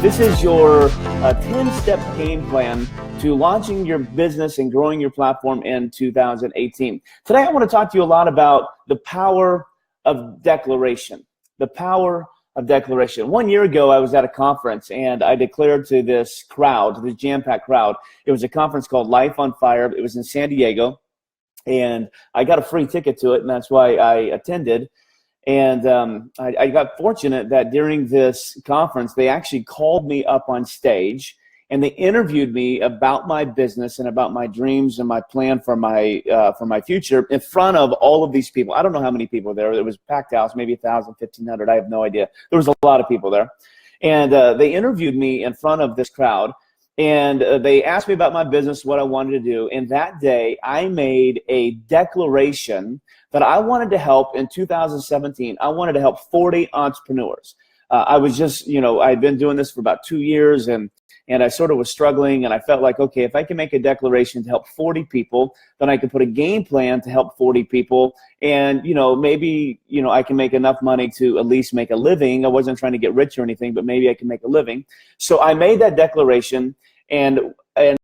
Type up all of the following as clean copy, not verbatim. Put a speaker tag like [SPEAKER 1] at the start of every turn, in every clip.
[SPEAKER 1] This is your 10-step game plan to launching your business and growing your platform in 2018. Today, I want to talk to you a lot about the power of declaration. The power of declaration. 1 year ago, I was at a conference and I declared to this crowd, this jam-packed crowd. It was a conference called Life on Fire. It was in San Diego, and I got a free ticket to it, and that's why I attended. And I got fortunate that during this conference, they actually called me up on stage and they interviewed me about my business and about my dreams and my plan for my future in front of all of these people. I don't know how many people there. It was a packed house, maybe 1,000, 1,500. I have no idea. There was a lot of people there. And they interviewed me in front of this crowd. And they asked me about my business, what I wanted to do. And that day, I made a declaration that I wanted to help in 2017. I wanted to help 40 entrepreneurs. I was just, I'd been doing this for about 2 years, and I sort of was struggling. And I felt like, okay, if I can make a declaration to help 40 people, then I could put a game plan to help 40 people. And, maybe, I can make enough money to at least make a living. I wasn't trying to get rich or anything, but maybe I can make a living. So I made that declaration. And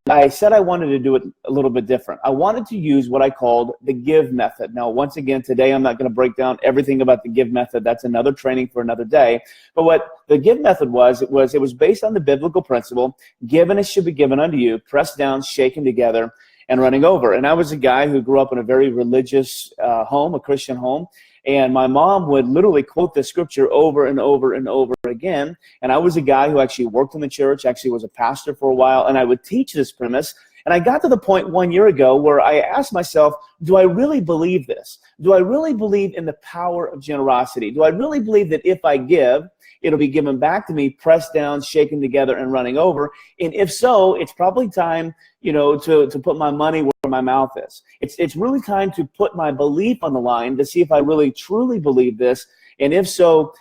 [SPEAKER 1] I said I wanted to do it a little bit different. I wanted to use what I called the GIVE method. Now, once again, today I'm not going to break down everything about the GIVE method. That's another training for another day. But what the GIVE method was, it was based on the biblical principle, give and it should be given unto you, pressed down, shaken together, and running over. And I was a guy who grew up in a very religious home, a Christian home. And my mom would literally quote this scripture over and over and over again. And I was a guy who actually worked in the church, actually was a pastor for a while, and I would teach this premise. And I got to the point 1 year ago where I asked myself, do I really believe this? Do I really believe in the power of generosity? Do I really believe that if I give, it'll be given back to me, pressed down, shaken together, and running over? And if so, it's probably time, to put my money where my mouth is. It's really time to put my belief on the line to see if I really truly believe this. And if so,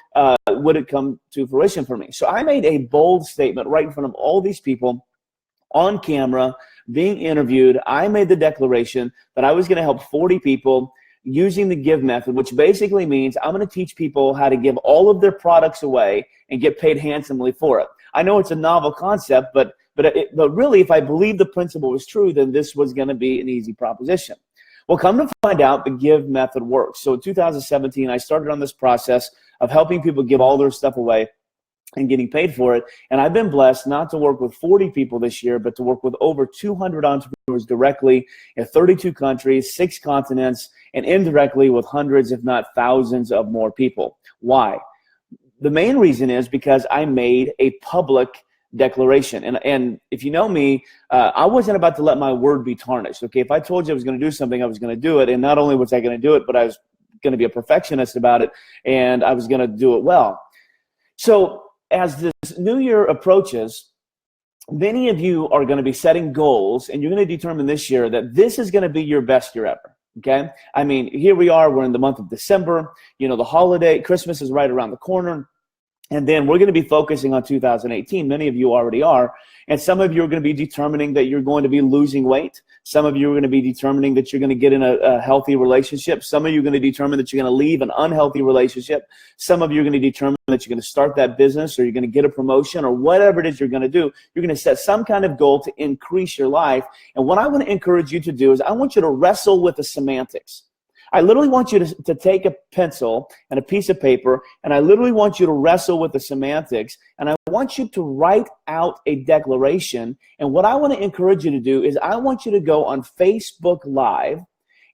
[SPEAKER 1] would it come to fruition for me? So I made a bold statement right in front of all these people on camera, being interviewed. I made the declaration that I was going to help 40 people using the GIVE method, which basically means I'm going to teach people how to give all of their products away and get paid handsomely for it. I know it's a novel concept, but really, if I believed the principle was true, then this was going to be an easy proposition. Well, come to find out, the GIVE method works. So in 2017, I started on this process of helping people give all their stuff away and getting paid for it. And I've been blessed not to work with 40 people this year, but to work with over 200 entrepreneurs directly in 32 countries, 6 continents, and indirectly with hundreds, if not thousands of more people. Why? The main reason is because I made a public declaration. And if you know me, I wasn't about to let my word be tarnished. Okay, if I told you I was going to do something, I was going to do it. And not only was I going to do it, but I was going to be a perfectionist about it, and I was going to do it well. So as this new year approaches, many of you are going to be setting goals, and you're going to determine this year that this is going to be your best year ever. Okay? I mean, here we are, we're in the month of December, the holiday, Christmas is right around the corner. And then we're going to be focusing on 2018. Many of you already are. And some of you are going to be determining that you're going to be losing weight. Some of you are going to be determining that you're going to get in a healthy relationship. Some of you are going to determine that you're going to leave an unhealthy relationship. Some of you are going to determine that you're going to start that business, or you're going to get a promotion, or whatever it is you're going to do. You're going to set some kind of goal to increase your life. And what I want to encourage you to do is I want you to wrestle with the semantics. I literally want you to take a pencil and a piece of paper, and I literally want you to wrestle with the semantics, and I want you to write out a declaration. And what I want to encourage you to do is I want you to go on Facebook Live,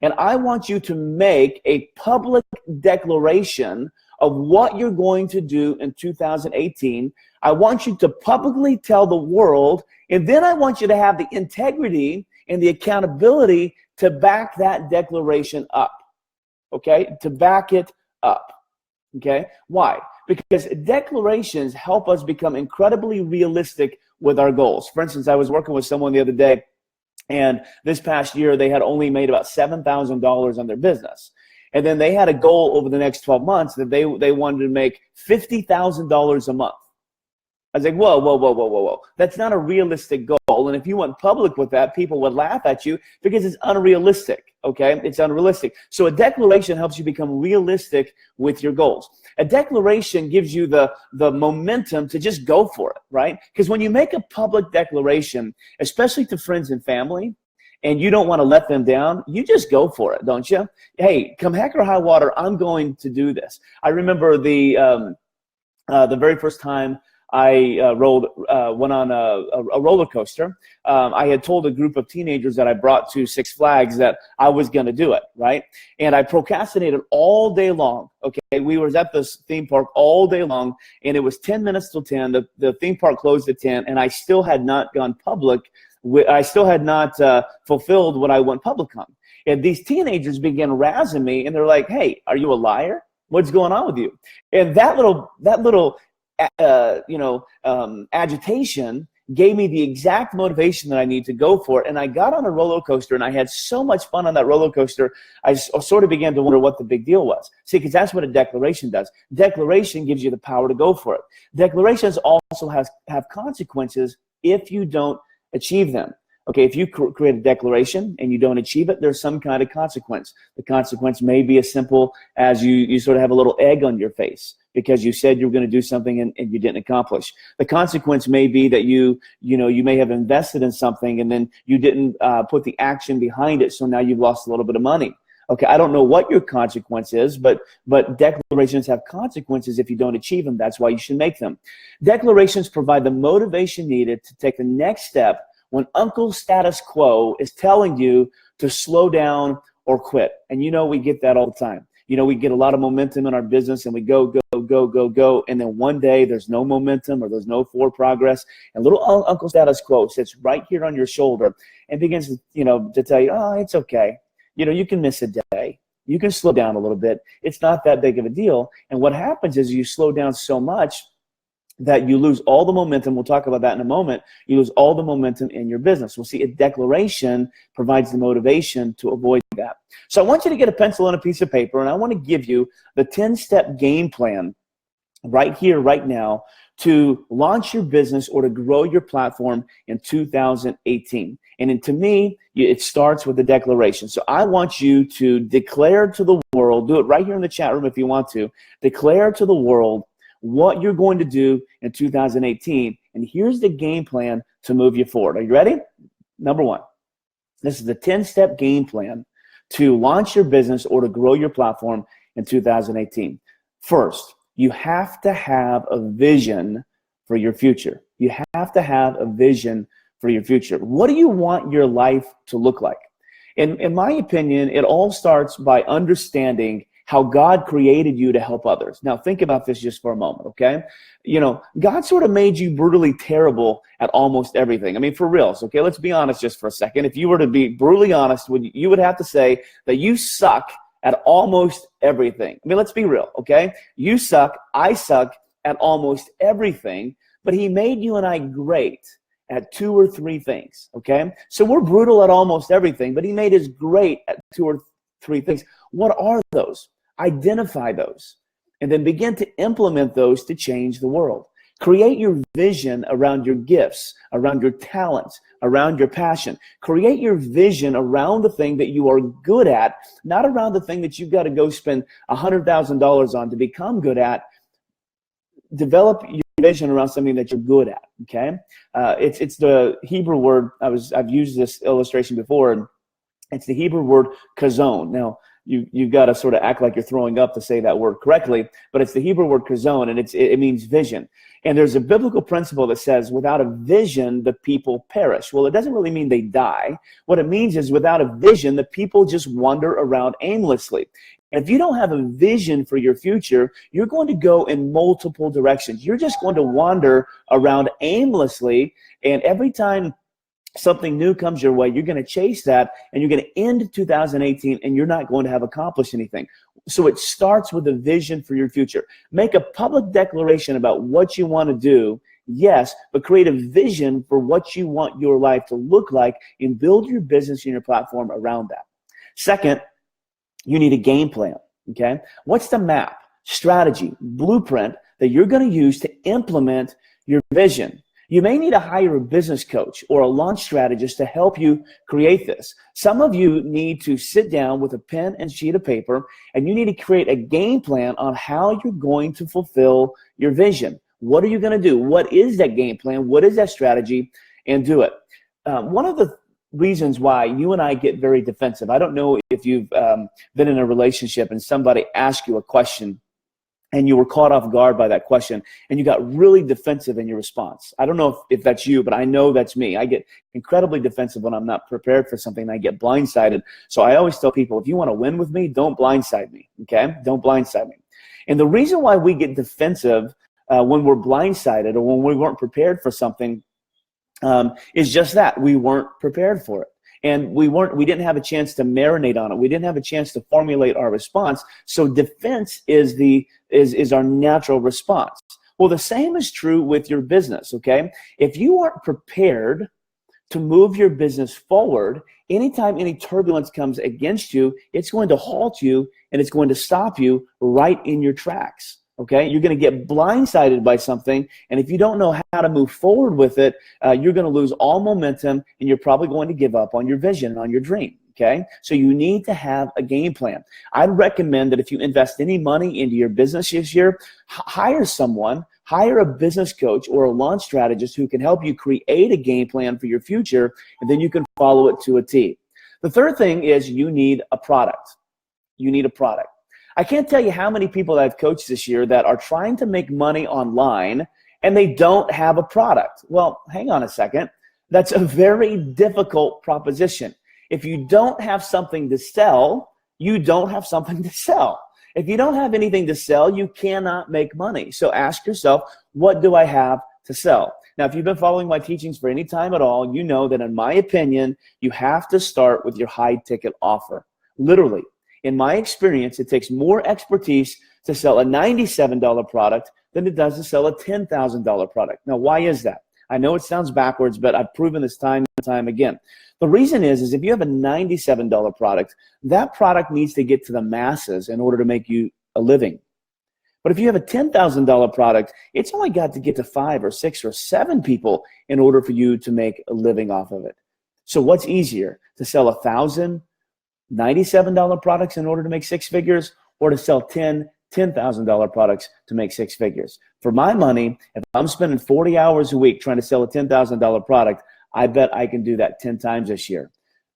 [SPEAKER 1] and I want you to make a public declaration of what you're going to do in 2018. I want you to publicly tell the world, and then I want you to have the integrity and the accountability to back that declaration up. Okay, to back it up. Okay, why? Because declarations help us become incredibly realistic with our goals. For instance, I was working with someone the other day, and this past year they had only made about $7,000 on their business. And then they had a goal over the next 12 months that they wanted to make $50,000 a month. I was like, whoa, whoa, whoa, whoa, whoa, whoa. That's not a realistic goal. And if you went public with that, people would laugh at you because it's unrealistic, okay? It's unrealistic. So a declaration helps you become realistic with your goals. A declaration gives you the momentum to just go for it, right? Because when you make a public declaration, especially to friends and family, and you don't want to let them down, you just go for it, don't you? Hey, come heck or high water, I'm going to do this. I remember the very first time I went on a roller coaster. I had told a group of teenagers that I brought to Six Flags that I was going to do it, right? And I procrastinated all day long, okay? We were at this theme park all day long, and it was 10 minutes till 10. The theme park closed at 10, and I still had not gone public. I still had not fulfilled what I went public on. And these teenagers began razzing me, and they're like, hey, are you a liar? What's going on with you? And that little agitation gave me the exact motivation that I need to go for it. And I got on a roller coaster, and I had so much fun on that roller coaster, I sort of began to wonder what the big deal was. See, because that's what a declaration does. Declaration gives you the power to go for it. Declarations also have consequences if you don't achieve them. Okay, if you create a declaration and you don't achieve it, there's some kind of consequence. The consequence may be as simple as you sort of have a little egg on your face because you said you were going to do something and you didn't accomplish. The consequence may be that you may have invested in something and then you didn't put the action behind it, so now you've lost a little bit of money. Okay, I don't know what your consequence is, but declarations have consequences if you don't achieve them. That's why you should make them. Declarations provide the motivation needed to take the next step when Uncle Status Quo is telling you to slow down or quit. And we get that all the time. We get a lot of momentum in our business and we go, and then one day there's no momentum or there's no forward progress. And little Uncle Status Quo sits right here on your shoulder and begins to tell you, oh, it's okay. You can miss a day. You can slow down a little bit. It's not that big of a deal. And what happens is you slow down so much that you lose all the momentum. We'll talk about that in a moment. You lose all the momentum in your business. We'll see a declaration provides the motivation to avoid that. So I want you to get a pencil and a piece of paper, and I want to give you the 10-step game plan right here, right now, to launch your business or to grow your platform in 2018. And to me, it starts with a declaration. So I want you to declare to the world, do it right here in the chat room if you want to, declare to the world what you're going to do in 2018. And here's the game plan to move you forward. Are you ready? Number one, this is the 10-step game plan to launch your business or to grow your platform in 2018. First, you have to have a vision for your future. You have to have a vision for your future. What do you want your life to look like? In my opinion, it all starts by understanding how God created you to help others. Now, think about this just for a moment, okay? God sort of made you brutally terrible at almost everything. I mean, for reals, okay? Let's be honest just for a second. If you were to be brutally honest, you would have to say that you suck at almost everything. I mean, let's be real, okay? You suck, I suck at almost everything, but He made you and I great at 2 or 3 things, okay? So we're brutal at almost everything, but He made us great at 2 or 3 things. What are those? Identify those, and then begin to implement those to change the world. Create your vision around your gifts, around your talents, around your passion. Create your vision around the thing that you are good at, not around the thing that you've got to go spend $100,000 on to become good at. Develop your vision around something that you're good at, okay? It's the Hebrew word, I've used this illustration before, and it's the Hebrew word kazon. Now, you've got to sort of act like you're throwing up to say that word correctly, but it's the Hebrew word kazon, and it means vision. And there's a biblical principle that says, without a vision, the people perish. Well, it doesn't really mean they die. What it means is, without a vision, the people just wander around aimlessly. And if you don't have a vision for your future, you're going to go in multiple directions. You're just going to wander around aimlessly, and every time something new comes your way, you're going to chase that, and you're going to end 2018, and you're not going to have accomplished anything. So it starts with a vision for your future. Make a public declaration about what you want to do, yes, but create a vision for what you want your life to look like, and build your business and your platform around that. Second, you need a game plan, okay? What's the map, strategy, blueprint that you're going to use to implement your vision. You may need to hire a business coach or a launch strategist to help you create this. Some of you need to sit down with a pen and sheet of paper, and you need to create a game plan on how you're going to fulfill your vision. What are you going to do? What is that game plan? What is that strategy? And do it. One of the reasons why you and I get very defensive, I don't know if you've been in a relationship and somebody asked you a question and you were caught off guard by that question, and you got really defensive in your response. I don't know if that's you, but I know that's me. I get incredibly defensive when I'm not prepared for something, and I get blindsided. So I always tell people, if you want to win with me, don't blindside me, okay? Don't blindside me. And the reason why we get defensive when we're blindsided or when we weren't prepared for something is just that. We weren't prepared for it. And we didn't have a chance to marinate on it. We didn't have a chance to formulate our response. So defense is our natural response. Well, the same is true with your business, okay? If you aren't prepared to move your business forward, anytime any turbulence comes against you, it's going to halt you and it's going to stop you right in your tracks. Okay, you're going to get blindsided by something, and if you don't know how to move forward with it, you're going to lose all momentum, and you're probably going to give up on your vision, on your dream. Okay, so you need to have a game plan. I'd recommend that if you invest any money into your business this year, hire someone, hire a business coach or a launch strategist who can help you create a game plan for your future, and then you can follow it to a T. The third thing is you need a product. You need a product. I can't tell you how many people I've coached this year that are trying to make money online and they don't have a product. Well, hang on a second. That's a very difficult proposition. If you don't have something to sell, you don't have something to sell. If you don't have anything to sell, you cannot make money. So ask yourself, what do I have to sell? Now, if you've been following my teachings for any time at all, you know that in my opinion, you have to start with your high ticket offer. Literally. In my experience, it takes more expertise to sell a $97 product than it does to sell a $10,000 product. Now, why is that? I know it sounds backwards, but I've proven this time and time again. The reason is if you have a $97 product, that product needs to get to the masses in order to make you a living. But if you have a $10,000 product, it's only got to get to 5 or 6 or 7 people in order for you to make a living off of it. So what's easier, to sell 1,000 $97 products in order to make 6 figures, or to sell $10,000 products to make 6 figures? For my money, if I'm spending 40 hours a week trying to sell a $10,000 product, I bet I can do that 10 times this year.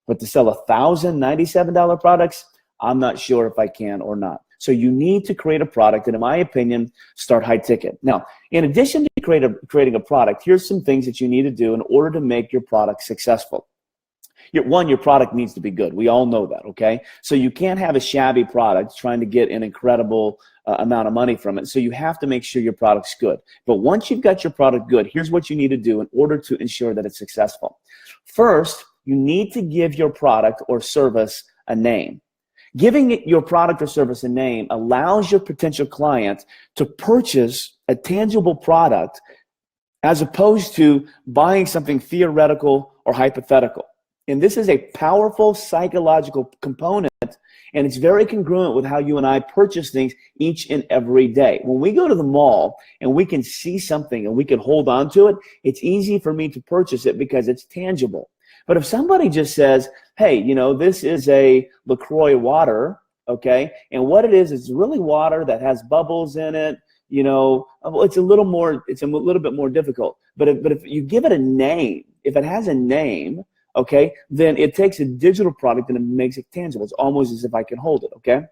[SPEAKER 1] But to sell 1,000 $97 products, I'm not sure if I can or not. So you need to create a product, and in my opinion, start high ticket. Now, in addition to creating a product, here's some things that you need to do in order to make your product successful. One, your product needs to be good. We all know that, okay? So you can't have a shabby product trying to get an incredible amount of money from it. So you have to make sure your product's good. But once you've got your product good, here's what you need to do in order to ensure that it's successful. First, you need to give your product or service a name. Giving it your product or service a name allows your potential client to purchase a tangible product as opposed to buying something theoretical or hypothetical. And this is a powerful psychological component, and it's very congruent with how you and I purchase things each and every day. When we go to the mall and we can see something and we can hold on to it, it's easy for me to purchase it because it's tangible. But if somebody just says, hey, you know, this is a LaCroix water, okay, and what it is, it's really water that has bubbles in it, you know, it's a little bit more difficult. But if you give it a name, if it has a name, okay, then it takes a digital product and it makes it tangible. It's almost as if I can hold it, okay?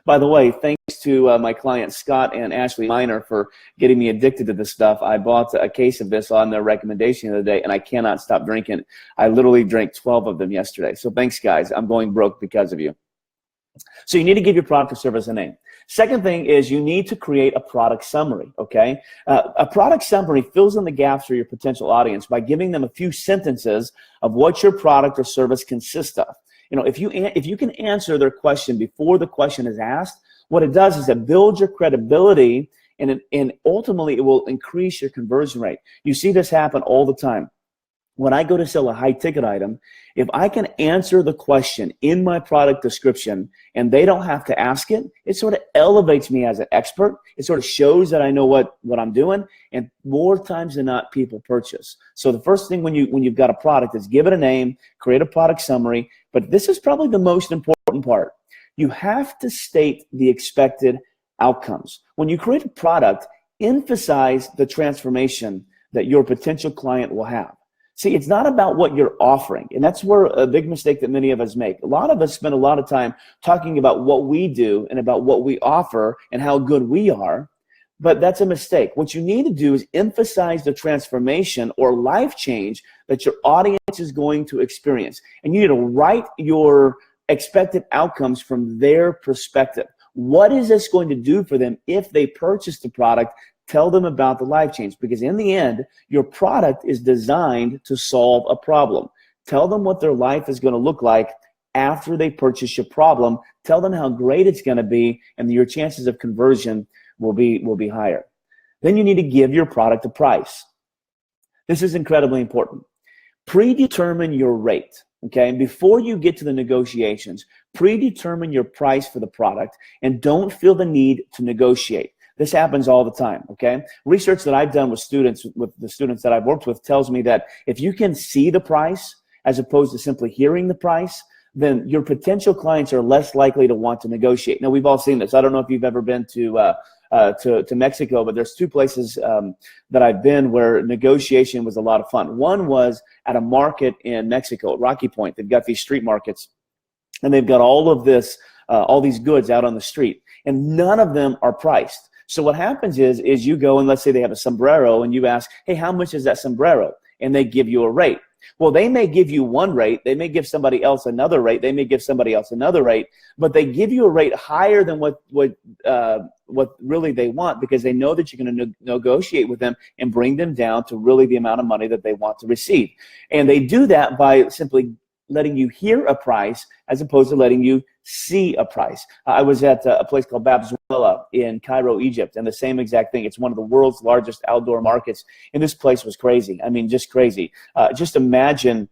[SPEAKER 1] By the way, thanks to my clients Scott and Ashley Miner for getting me addicted to this stuff. I bought a case of this on their recommendation the other day, and I cannot stop drinking. I literally drank 12 of them yesterday. So thanks, guys. I'm going broke because of you. So you need to give your product or service a name. Second thing is you need to create a product summary, okay? A product summary fills in the gaps for your potential audience by giving them a few sentences of what your product or service consists of. You know, if you can answer their question before the question is asked, what it does is it builds your credibility, and ultimately it will increase your conversion rate. You see this happen all the time. When I go to sell a high ticket item, if I can answer the question in my product description and they don't have to ask it, it sort of elevates me as an expert. It sort of shows that I know what I'm doing, and more times than not, people purchase. So the first thing when you've got a product is give it a name, create a product summary, but this is probably the most important part. You have to state the expected outcomes. When you create a product, emphasize the transformation that your potential client will have. See, it's not about what you're offering, and that's where a big mistake that many of us make. A lot of us spend a lot of time talking about what we do and about what we offer and how good we are, but that's a mistake. What you need to do is emphasize the transformation or life change that your audience is going to experience, and you need to write your expected outcomes from their perspective. What is this going to do for them if they purchase the product? Tell them about the life change, because in the end, your product is designed to solve a problem. Tell them what their life is going to look like after they purchase your problem. Tell them how great it's going to be, and your chances of conversion will be higher. Then you need to give your product a price. This is incredibly important. Predetermine your rate. Okay, before you get to the negotiations, predetermine your price for the product and don't feel the need to negotiate. This happens all the time, okay? Research that I've done with the students that I've worked with tells me that if you can see the price as opposed to simply hearing the price, then your potential clients are less likely to want to negotiate. Now, we've all seen this. I don't know if you've ever been to Mexico, but there's two places that I've been where negotiation was a lot of fun. One was at a market in Mexico, at Rocky Point. They've got these street markets, and they've got all of this, all these goods out on the street, and none of them are priced. So what happens is you go and let's say they have a sombrero and you ask, hey, how much is that sombrero? And they give you a rate. Well, they may give you one rate. They may give somebody else another rate. They may give somebody else another rate, but they give you a rate higher than what really they want, because they know that you're going to negotiate with them and bring them down to really the amount of money that they want to receive. And they do that by simply letting you hear a price as opposed to letting you see a price. I was at a place called Babzuela in Cairo, Egypt, and the same exact thing. It's one of the world's largest outdoor markets, and this place was crazy. I mean, just crazy. Just imagine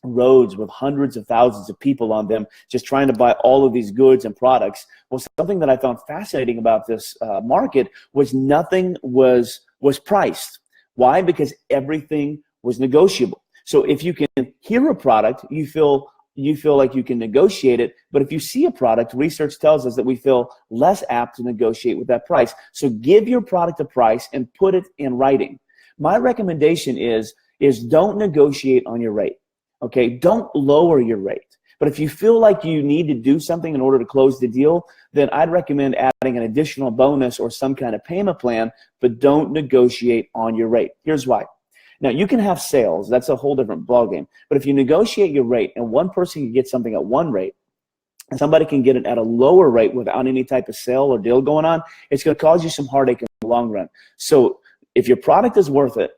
[SPEAKER 1] roads with hundreds of thousands of people on them just trying to buy all of these goods and products. Well, something that I found fascinating about this market was nothing was priced. Why? Because everything was negotiable. So if you can hear a product, you feel like you can negotiate it. But if you see a product, research tells us that we feel less apt to negotiate with that price. So give your product a price and put it in writing. My recommendation is don't negotiate on your rate. Okay, don't lower your rate. But if you feel like you need to do something in order to close the deal, then I'd recommend adding an additional bonus or some kind of payment plan, but don't negotiate on your rate. Here's why. Now, you can have sales. That's a whole different ballgame. But if you negotiate your rate and one person can get something at one rate and somebody can get it at a lower rate without any type of sale or deal going on, it's going to cause you some heartache in the long run. So if your product is worth it,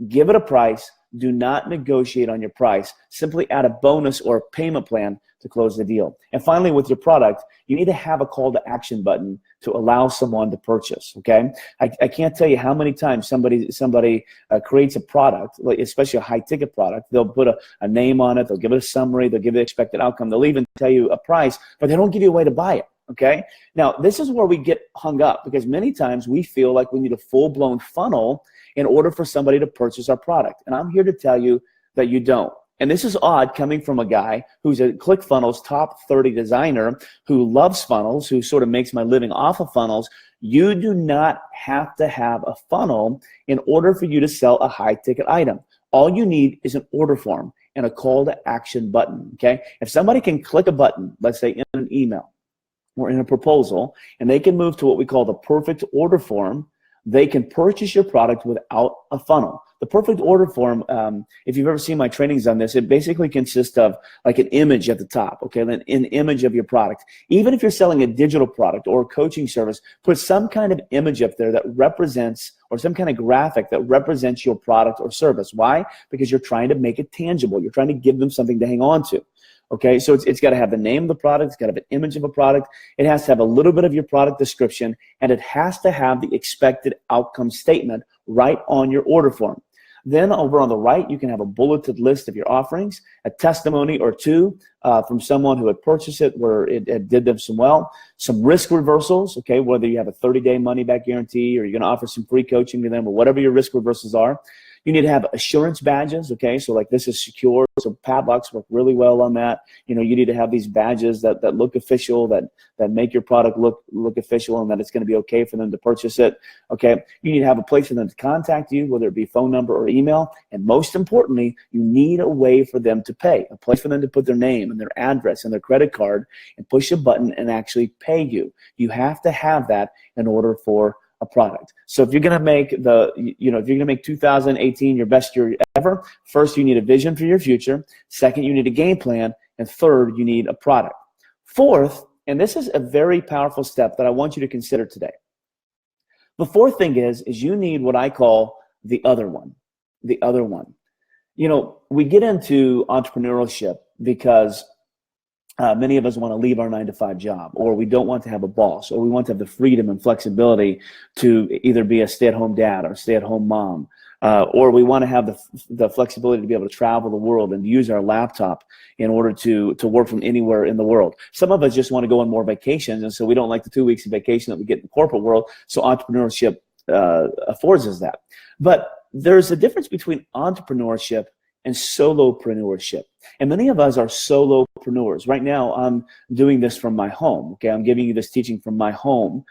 [SPEAKER 1] give it a price. Do not negotiate on your price. Simply add a bonus or a payment plan to close the deal. And finally, with your product, you need to have a call to action button to allow someone to purchase, okay? I can't tell you how many times somebody creates a product, like especially a high-ticket product. They'll put a name on it. They'll give it a summary. They'll give it an expected outcome. They'll even tell you a price, but they don't give you a way to buy it, okay? Now, this is where we get hung up, because many times we feel like we need a full-blown funnel in order for somebody to purchase our product. And I'm here to tell you that you don't. And this is odd coming from a guy who's a ClickFunnels top 30 designer who loves funnels, who sort of makes my living off of funnels. You do not have to have a funnel in order for you to sell a high-ticket item. All you need is an order form and a call to action button, okay? If somebody can click a button, let's say in an email or in a proposal, and they can move to what we call the perfect order form, they can purchase your product without a funnel. The perfect order form, if you've ever seen my trainings on this, it basically consists of like an image at the top, okay, then an image of your product. Even if you're selling a digital product or a coaching service, put some kind of image up there that represents, or some kind of graphic that represents your product or service. Why? Because you're trying to make it tangible. You're trying to give them something to hang on to. Okay, so it's got to have the name of the product, it's got to have an image of a product, it has to have a little bit of your product description, and it has to have the expected outcome statement right on your order form. Then over on the right, you can have a bulleted list of your offerings, a testimony or two from someone who had purchased it where it did them some risk reversals, okay, whether you have a 30-day money-back guarantee or you're going to offer some free coaching to them or whatever your risk reversals are. You need to have assurance badges, okay? So like this is secure, so padlocks work really well on that. You need to have these badges that look official, that make your product look official, and that it's going to be okay for them to purchase it, okay? You need to have a place for them to contact you, whether it be phone number or email. And most importantly, you need a way for them to pay, a place for them to put their name and their address and their credit card and push a button and actually pay you. You have to have that in order for a product. So if you're going to make if you're going to make 2018 your best year ever, first you need a vision for your future. Second, you need a game plan. And third, you need a product. Fourth, and this is a very powerful step that I want you to consider today. The fourth thing is you need what I call the other one. The other one. We get into entrepreneurship because many of us want to leave our 9-to-5 job, or we don't want to have a boss, or we want to have the freedom and flexibility to either be a stay-at-home dad or stay-at-home mom, or we want to have the flexibility to be able to travel the world and use our laptop in order to work from anywhere in the world. Some of us just want to go on more vacations, and so we don't like the 2 weeks of vacation that we get in the corporate world, so entrepreneurship affords us that. But there's a difference between entrepreneurship and solopreneurship. And many of us are solopreneurs. Right now, I'm doing this from my home. Okay, I'm giving you this teaching from my home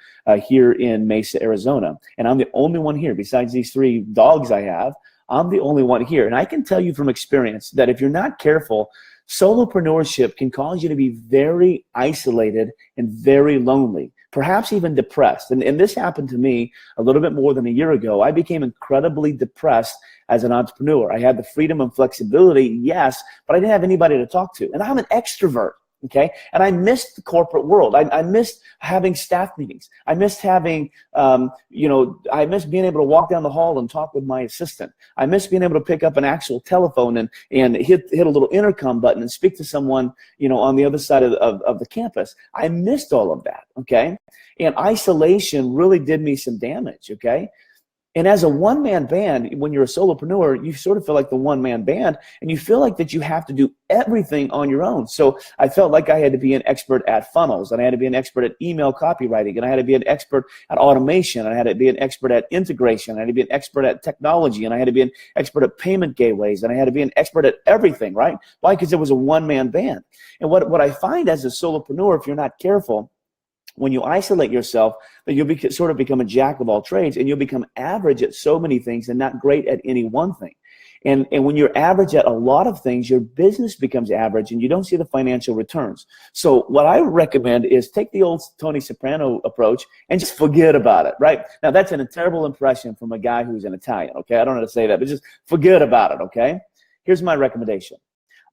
[SPEAKER 1] here in Mesa, Arizona. And I'm the only one here. Besides these 3 dogs I have, I'm the only one here. And I can tell you from experience that if you're not careful, solopreneurship can cause you to be very isolated and very lonely, perhaps even depressed. And this happened to me a little bit more than a year ago. I became incredibly depressed as an entrepreneur. I had the freedom and flexibility, yes, but I didn't have anybody to talk to. And I'm an extrovert, okay? And I missed the corporate world. I missed having staff meetings. I missed having, I missed being able to walk down the hall and talk with my assistant. I missed being able to pick up an actual telephone and hit a little intercom button and speak to someone, on the other side of the campus. I missed all of that, okay? And isolation really did me some damage, okay? And as a one-man band, when you're a solopreneur, you sort of feel like the one-man band, and you feel like that you have to do everything on your own. So I felt like I had to be an expert at funnels, and I had to be an expert at email copywriting, and I had to be an expert at automation, and I had to be an expert at integration, and I had to be an expert at technology, and I had to be an expert at payment gateways, and I had to be an expert at everything, right? Why? Because it was a one-man band. And what I find as a solopreneur, if you're not careful, when you isolate yourself, that you'll sort of become a jack of all trades, and you'll become average at so many things and not great at any one thing. And when you're average at a lot of things, your business becomes average and you don't see the financial returns. So what I recommend is take the old Tony Soprano approach and just forget about it, right? Now that's a terrible impression from a guy who's an Italian, okay? I don't know how to say that, but just forget about it, okay? Here's my recommendation.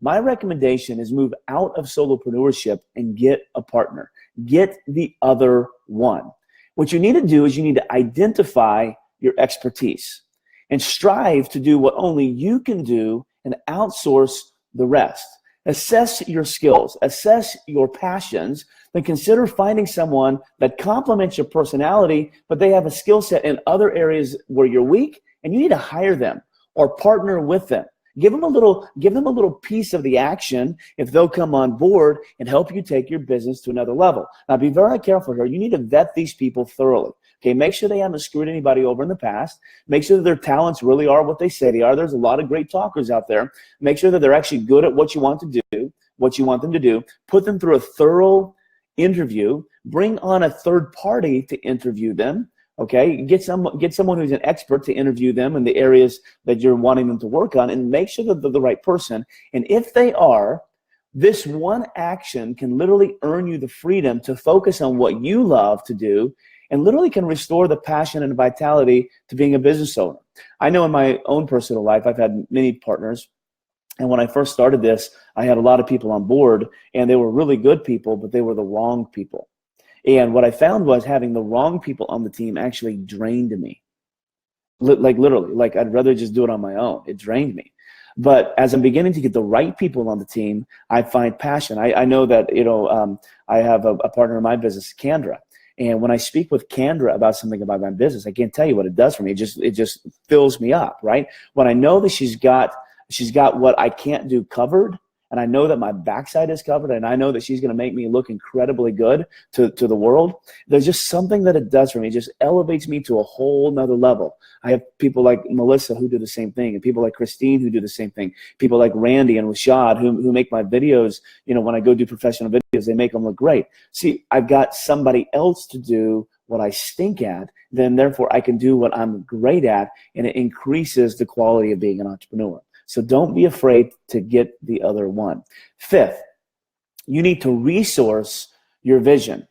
[SPEAKER 1] My recommendation is move out of solopreneurship and get a partner. Get the other one. What you need to do is you need to identify your expertise and strive to do what only you can do and outsource the rest. Assess your skills, assess your passions, then consider finding someone that complements your personality, but they have a skill set in other areas where you're weak, and you need to hire them or partner with them. Give them a little piece of the action if they'll come on board and help you take your business to another level. Now, be very careful here. You need to vet these people thoroughly. Okay, make sure they haven't screwed anybody over in the past. Make sure that their talents really are what they say they are. There's a lot of great talkers out there. Make sure that they're actually good at what you want to do, what you want them to do. Put them through a thorough interview. Bring on a third party to interview them. Okay, get someone who's an expert to interview them in the areas that you're wanting them to work on, and make sure that they're the right person. And if they are, this one action can literally earn you the freedom to focus on what you love to do, and literally can restore the passion and vitality to being a business owner. I know in my own personal life, I've had many partners. And when I first started this, I had a lot of people on board, and they were really good people, but they were the wrong people. And what I found was having the wrong people on the team actually drained me. Literally, I'd rather just do it on my own. It drained me. But as I'm beginning to get the right people on the team, I find passion. I know that, I have a partner in my business, Kendra. And when I speak with Kendra about something about my business, I can't tell you what it does for me. It just fills me up, right? When I know that she's got what I can't do covered, and I know that my backside is covered, and I know that she's going to make me look incredibly good to the world, there's just something that it does for me. It just elevates me to a whole nother level. I have people like Melissa who do the same thing, and people like Christine who do the same thing, people like Randy and Rashad who make my videos, when I go do professional videos, they make them look great. See, I've got somebody else to do what I stink at, then therefore I can do what I'm great at, and it increases the quality of being an entrepreneur. So don't be afraid to get the other one. Fifth, you need to resource your vision.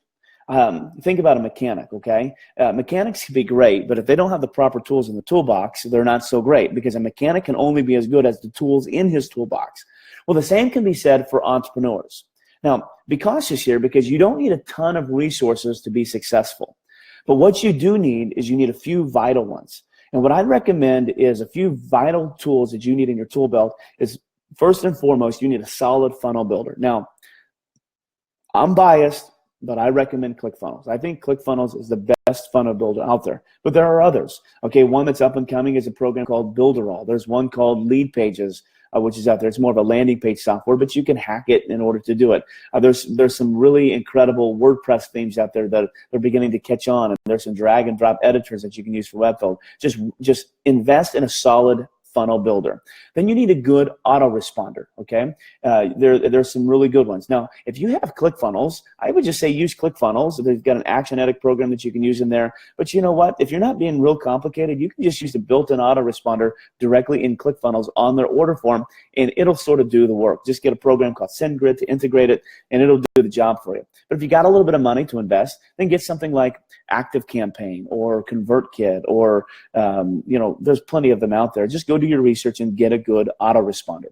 [SPEAKER 1] Think about a mechanic, okay? Mechanics can be great, but if they don't have the proper tools in the toolbox, they're not so great, because a mechanic can only be as good as the tools in his toolbox. Well, the same can be said for entrepreneurs. Now, be cautious here, because you don't need a ton of resources to be successful. But what you do need is you need a few vital ones. And what I'd recommend is a few vital tools that you need in your tool belt is, first and foremost, you need a solid funnel builder. Now, I'm biased, but I recommend ClickFunnels. I think ClickFunnels is the best funnel builder out there, but there are others. Okay, one that's up and coming is a program called Builderall. There's one called Lead Pages, which is out there. It's more of a landing page software, but you can hack it in order to do it. There's some really incredible WordPress themes out there that are beginning to catch on, and there's some drag and drop editors that you can use for Webflow. Just invest in a solid funnel builder. Then you need a good autoresponder, okay? There's some really good ones. Now, if you have ClickFunnels, I would just say use ClickFunnels. They've got an Actionetic program that you can use in there. But you know what? If you're not being real complicated, you can just use the built-in autoresponder directly in ClickFunnels on their order form, and it'll sort of do the work. Just get a program called SendGrid to integrate it, and it'll do the job for you. But if you got a little bit of money to invest, then get something like ActiveCampaign or ConvertKit, or there's plenty of them out there. Just go do your research and get a good autoresponder.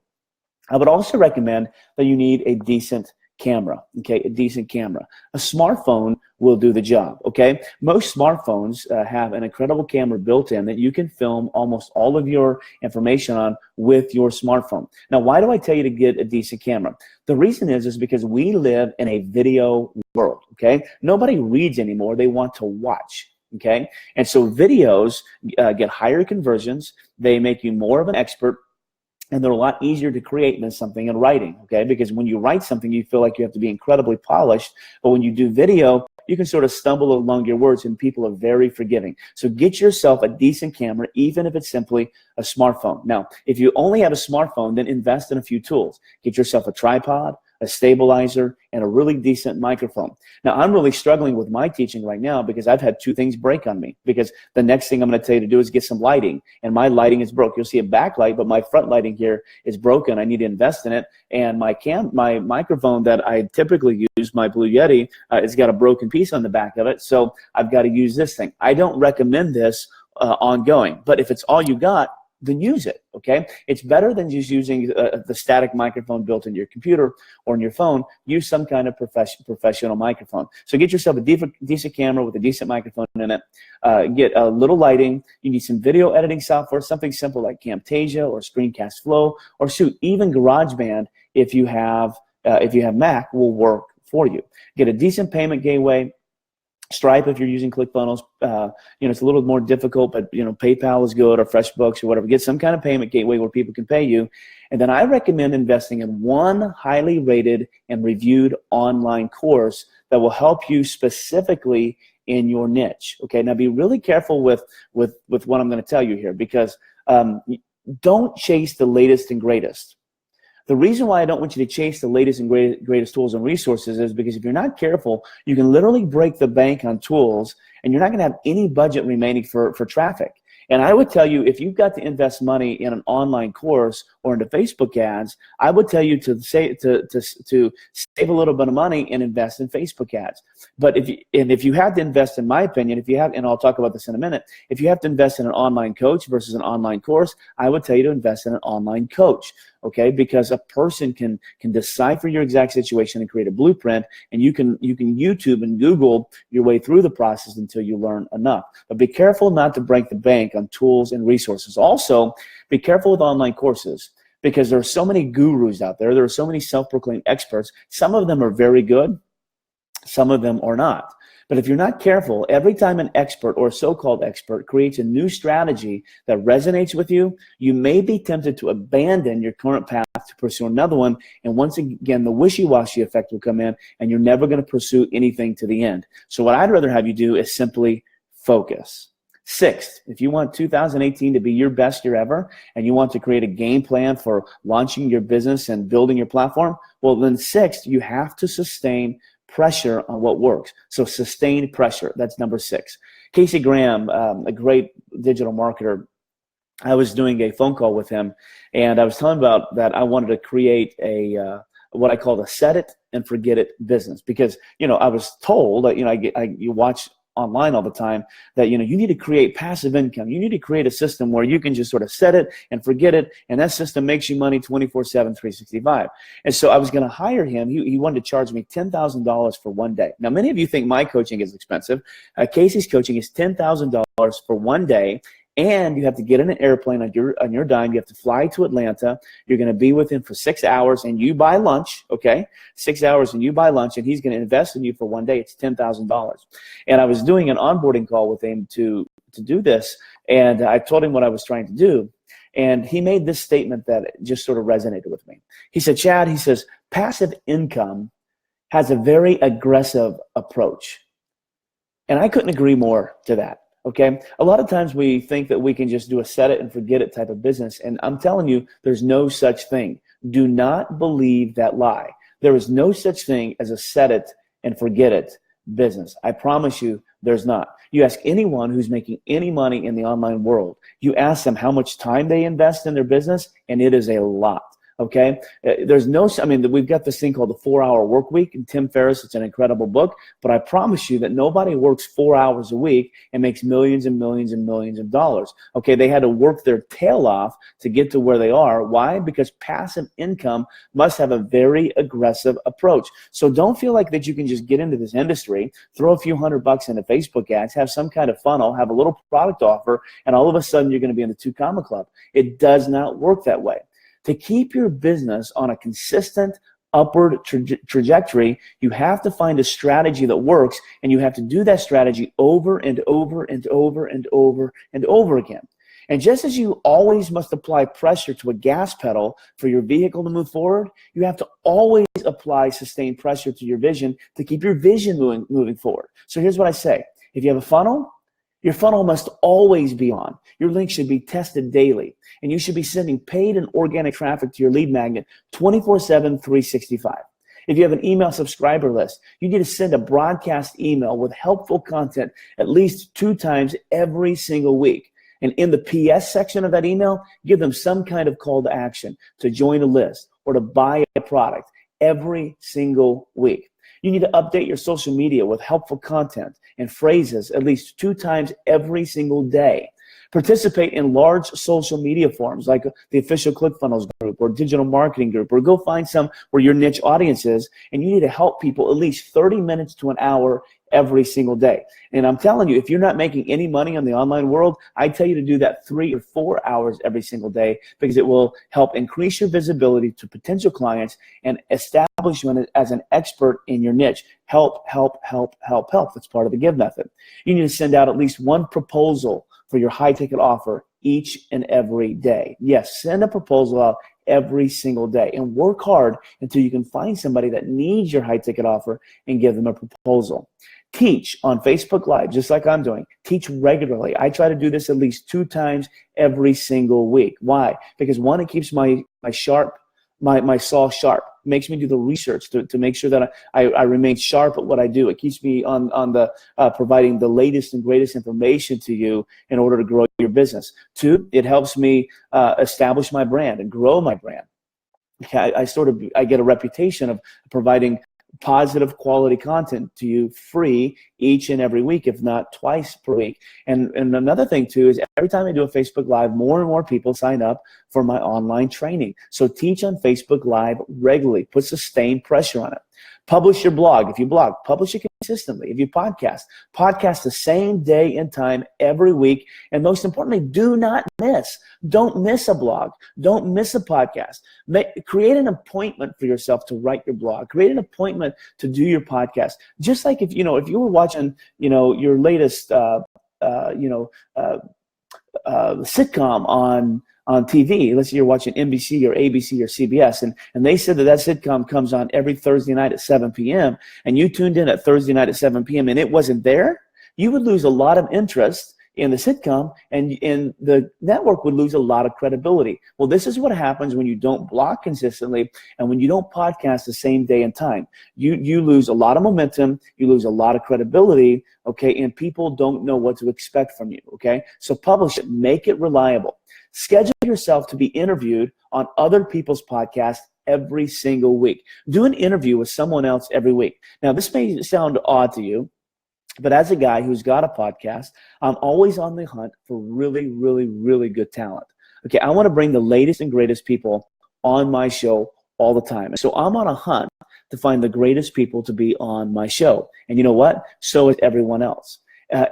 [SPEAKER 1] I would also recommend that you need a decent camera, okay, a decent camera. A smartphone will do the job, okay? Most smartphones have an incredible camera built in that you can film almost all of your information on with your smartphone. Now, why do I tell you to get a decent camera? The reason is because we live in a video world, okay? Nobody reads anymore. They want to watch. Okay, and so videos get higher conversions. They make you more of an expert, and they're a lot easier to create than something in writing. Okay, because when you write something, you feel like you have to be incredibly polished, but when you do video, you can sort of stumble along your words, and people are very forgiving. So get yourself a decent camera, even if it's simply a smartphone. Now, if you only have a smartphone, then invest in a few tools. Get yourself a tripod, a stabilizer, and a really decent microphone. Now, I'm really struggling with my teaching right now because I've had two things break on me, because the next thing I'm going to tell you to do is get some lighting, and my lighting is broke. You'll see a backlight, but my front lighting here is broken. I need to invest in it, and my microphone that I typically use, my Blue Yeti, it's got a broken piece on the back of it, so I've got to use this thing. I don't recommend this ongoing, but if it's all you got, then use it, okay? It's better than just using the static microphone built into your computer or in your phone. Use some kind of professional microphone. So get yourself a decent camera with a decent microphone in it. Get a little lighting. You need some video editing software, something simple like Camtasia or Screencast Flow, or shoot, even GarageBand, if you have Mac, will work for you. Get a decent payment gateway. Stripe, if you're using ClickFunnels, it's a little more difficult, but PayPal is good, or FreshBooks or whatever. Get some kind of payment gateway where people can pay you. And then I recommend investing in one highly rated and reviewed online course that will help you specifically in your niche. Okay, now be really careful with what I'm going to tell you here, because don't chase the latest and greatest. The reason why I don't want you to chase the latest and greatest tools and resources is because if you're not careful, you can literally break the bank on tools, and you're not going to have any budget remaining for traffic. And I would tell you, if you've got to invest money in an online course or into Facebook ads, I would tell you to save a little bit of money and invest in Facebook ads. But if you have to invest, in my opinion, and I'll talk about this in a minute, if you have to invest in an online coach versus an online course, I would tell you to invest in an online coach. Okay, because a person can decipher your exact situation and create a blueprint, and you can YouTube and Google your way through the process until you learn enough. But be careful not to break the bank on tools and resources. Also, be careful with online courses, because there are so many gurus out there. There are so many self-proclaimed experts. Some of them are very good, some of them are not. But if you're not careful, every time an expert or so-called expert creates a new strategy that resonates with you, you may be tempted to abandon your current path to pursue another one. And once again, the wishy-washy effect will come in and you're never going to pursue anything to the end. So what I'd rather have you do is simply focus. Sixth, if you want 2018 to be your best year ever and you want to create a game plan for launching your business and building your platform, well then sixth, you have to sustain pressure on what works. So sustained pressure, that's number 6. Casey Graham, a great digital marketer, I was doing a phone call with him and I was telling him about that I wanted to create a what I called a set it and forget it business, because I was told that you watch online all the time that you need to create passive income. You need to create a system where you can just sort of set it and forget it, and that system makes you money 24/7, 365. And so I was going to hire him. He wanted to charge me $10,000 for one day. Now, many of you think my coaching is expensive. Casey's coaching is $10,000 for one day. And you have to get in an airplane on your dime. You have to fly to Atlanta. You're going to be with him for 6 hours, and you buy lunch, okay? 6 hours, and you buy lunch, and he's going to invest in you for one day. It's $10,000. And I was doing an onboarding call with him to do this, and I told him what I was trying to do. And he made this statement that just sort of resonated with me. He said, Chad, he says, passive income has a very aggressive approach. And I couldn't agree more to that. Okay, a lot of times we think that we can just do a set it and forget it type of business. And I'm telling you, there's no such thing. Do not believe that lie. There is no such thing as a set it and forget it business. I promise you there's not. You ask anyone who's making any money in the online world, you ask them how much time they invest in their business, and it is a lot. Okay, we've got this thing called the 4-hour work week, and Tim Ferriss, it's an incredible book, but I promise you that nobody works 4 hours a week and makes millions and millions and millions of dollars. Okay, they had to work their tail off to get to where they are. Why? Because passive income must have a very aggressive approach. So don't feel like that you can just get into this industry, throw a few $100 into Facebook ads, have some kind of funnel, have a little product offer, and all of a sudden you're going to be in the 2 Comma Club. It does not work that way. To keep your business on a consistent upward trajectory, you have to find a strategy that works, and you have to do that strategy over and over and over and over and over again. And just as you always must apply pressure to a gas pedal for your vehicle to move forward, you have to always apply sustained pressure to your vision to keep your vision moving forward. So here's what I say. If you have a funnel, your funnel must always be on. Your link should be tested daily. And you should be sending paid and organic traffic to your lead magnet 24/7, 365. If you have an email subscriber list, you need to send a broadcast email with helpful content at least 2 times every single week. And in the PS section of that email, give them some kind of call to action to join a list or to buy a product every single week. You need to update your social media with helpful content and phrases at least 2 times every single day. Participate in large social media forums like the official ClickFunnels group or digital marketing group, or go find some where your niche audience is, and you need to help people at least 30 minutes to an hour every single day. And I'm telling you, if you're not making any money on the online world, I tell you to do that 3 or 4 hours every single day, because it will help increase your visibility to potential clients and establish you as an expert in your niche. Help, help, help, help, help. That's part of the give method. You need to send out at least 1 proposal for your high ticket offer each and every day. Yes, send a proposal out every single day and work hard until you can find somebody that needs your high ticket offer and give them a proposal. Teach on Facebook Live, just like I'm doing. Teach regularly. I try to do this at least 2 times every single week. Why? Because 1, it keeps my saw sharp. It makes me do the research to make sure that I remain sharp at what I do. It keeps me on the providing the latest and greatest information to you in order to grow your business. 2, it helps me establish my brand and grow my brand. I get a reputation of providing positive quality content to you free each and every week, if not twice per week. And another thing too is every time I do a Facebook Live, more and more people sign up for my online training. So teach on Facebook Live regularly. Put sustained pressure on it. Publish your blog. If you blog, publish it consistently. If you podcast the same day and time every week. And most importantly, don't miss a blog. Don't miss a podcast. Create an appointment for yourself to write your blog. Create an appointment to do your podcast. Just like if you were watching, your latest, sitcom on TV. Let's say you're watching NBC or ABC or CBS, and they said that sitcom comes on every Thursday night at 7 p.m., and you tuned in at Thursday night at 7 p.m. and it wasn't there, you would lose a lot of interest in the sitcom, and the network would lose a lot of credibility. Well, this is what happens when you don't blog consistently and when you don't podcast the same day and time. You lose a lot of momentum, you lose a lot of credibility, okay, and people don't know what to expect from you, okay? So publish it, make it reliable. Schedule yourself to be interviewed on other people's podcasts every single week. Do an interview with someone else every week. Now, this may sound odd to you, but as a guy who's got a podcast, I'm always on the hunt for really, really, really good talent. Okay, I want to bring the latest and greatest people on my show all the time. So I'm on a hunt to find the greatest people to be on my show. And you know what? So is everyone else.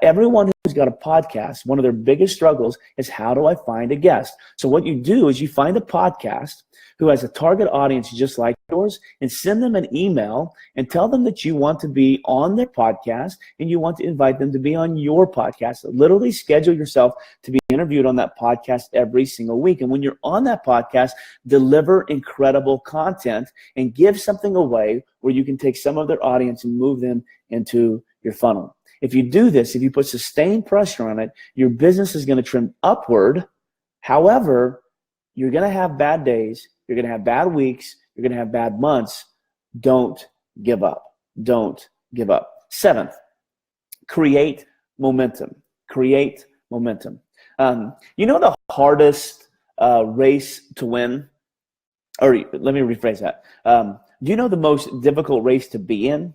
[SPEAKER 1] Everyone who's got a podcast, one of their biggest struggles is, how do I find a guest? So what you do is you find a podcast who has a target audience just like yours, and send them an email and tell them that you want to be on their podcast and you want to invite them to be on your podcast. Literally schedule yourself to be interviewed on that podcast every single week. And when you're on that podcast, deliver incredible content and give something away where you can take some of their audience and move them into your funnel. If you do this, if you put sustained pressure on it, your business is going to trend upward. However, you're going to have bad days. You're going to have bad weeks. You're going to have bad months. Don't give up. Don't give up. Seventh, create momentum. Create momentum. The hardest race to win? Or let me rephrase that. Do you know the most difficult race to be in?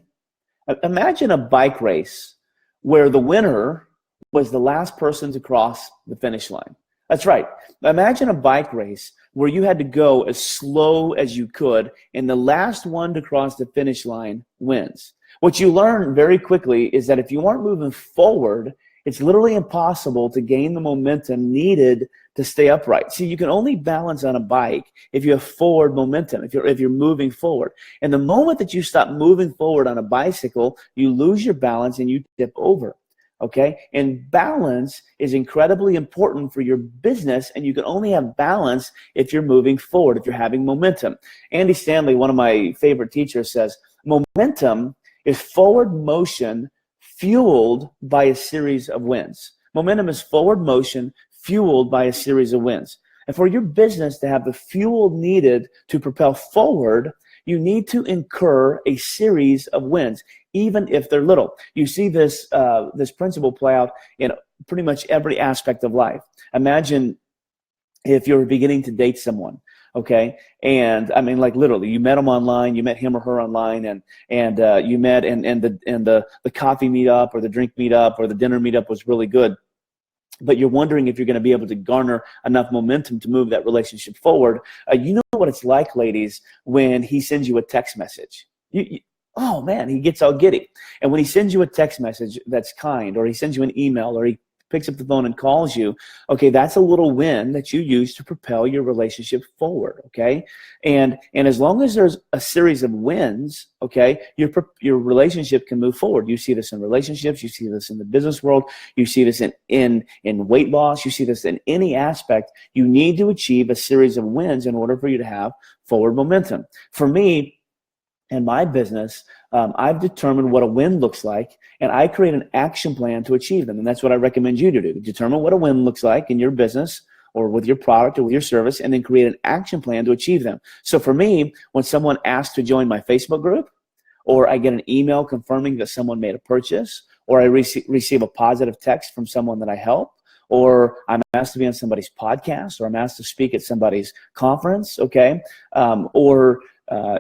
[SPEAKER 1] Imagine a bike race where the winner was the last person to cross the finish line. That's right. Imagine a bike race where you had to go as slow as you could, and the last one to cross the finish line wins. What you learn very quickly is that if you aren't moving forward, it's literally impossible to gain the momentum needed to stay upright. See, you can only balance on a bike if you have forward momentum, if you're moving forward. And the moment that you stop moving forward on a bicycle, you lose your balance and you tip over. Okay? And balance is incredibly important for your business, and you can only have balance if you're moving forward, if you're having momentum. Andy Stanley, one of my favorite teachers, says, momentum is forward motion fueled by a series of wins. Momentum is forward motion fueled by a series of wins. And for your business to have the fuel needed to propel forward, you need to incur a series of wins, even if they're little. You see this principle play out in pretty much every aspect of life. Imagine if you're beginning to date someone, okay? And I mean, like literally, you met them online, you met him or her online, and you met, and the coffee meetup or the drink meetup or the dinner meetup was really good. But you're wondering if you're going to be able to garner enough momentum to move that relationship forward. You know what it's like, ladies, when he sends you a text message. Oh, man, he gets all giddy. And when he sends you a text message that's kind, or he sends you an email, or he picks up the phone and calls you, okay, that's a little win that you use to propel your relationship forward, okay? And as long as there's a series of wins, okay, your relationship can move forward. You see this in relationships, you see this in the business world, you see this in weight loss, you see this in any aspect. You need to achieve a series of wins in order for you to have forward momentum. For me, in my business, I've determined what a win looks like, and I create an action plan to achieve them. And that's what I recommend you to do. Determine what a win looks like in your business or with your product or with your service, and then create an action plan to achieve them. So for me, when someone asks to join my Facebook group, or I get an email confirming that someone made a purchase, or I receive a positive text from someone that I help, or I'm asked to be on somebody's podcast, or I'm asked to speak at somebody's conference, okay, or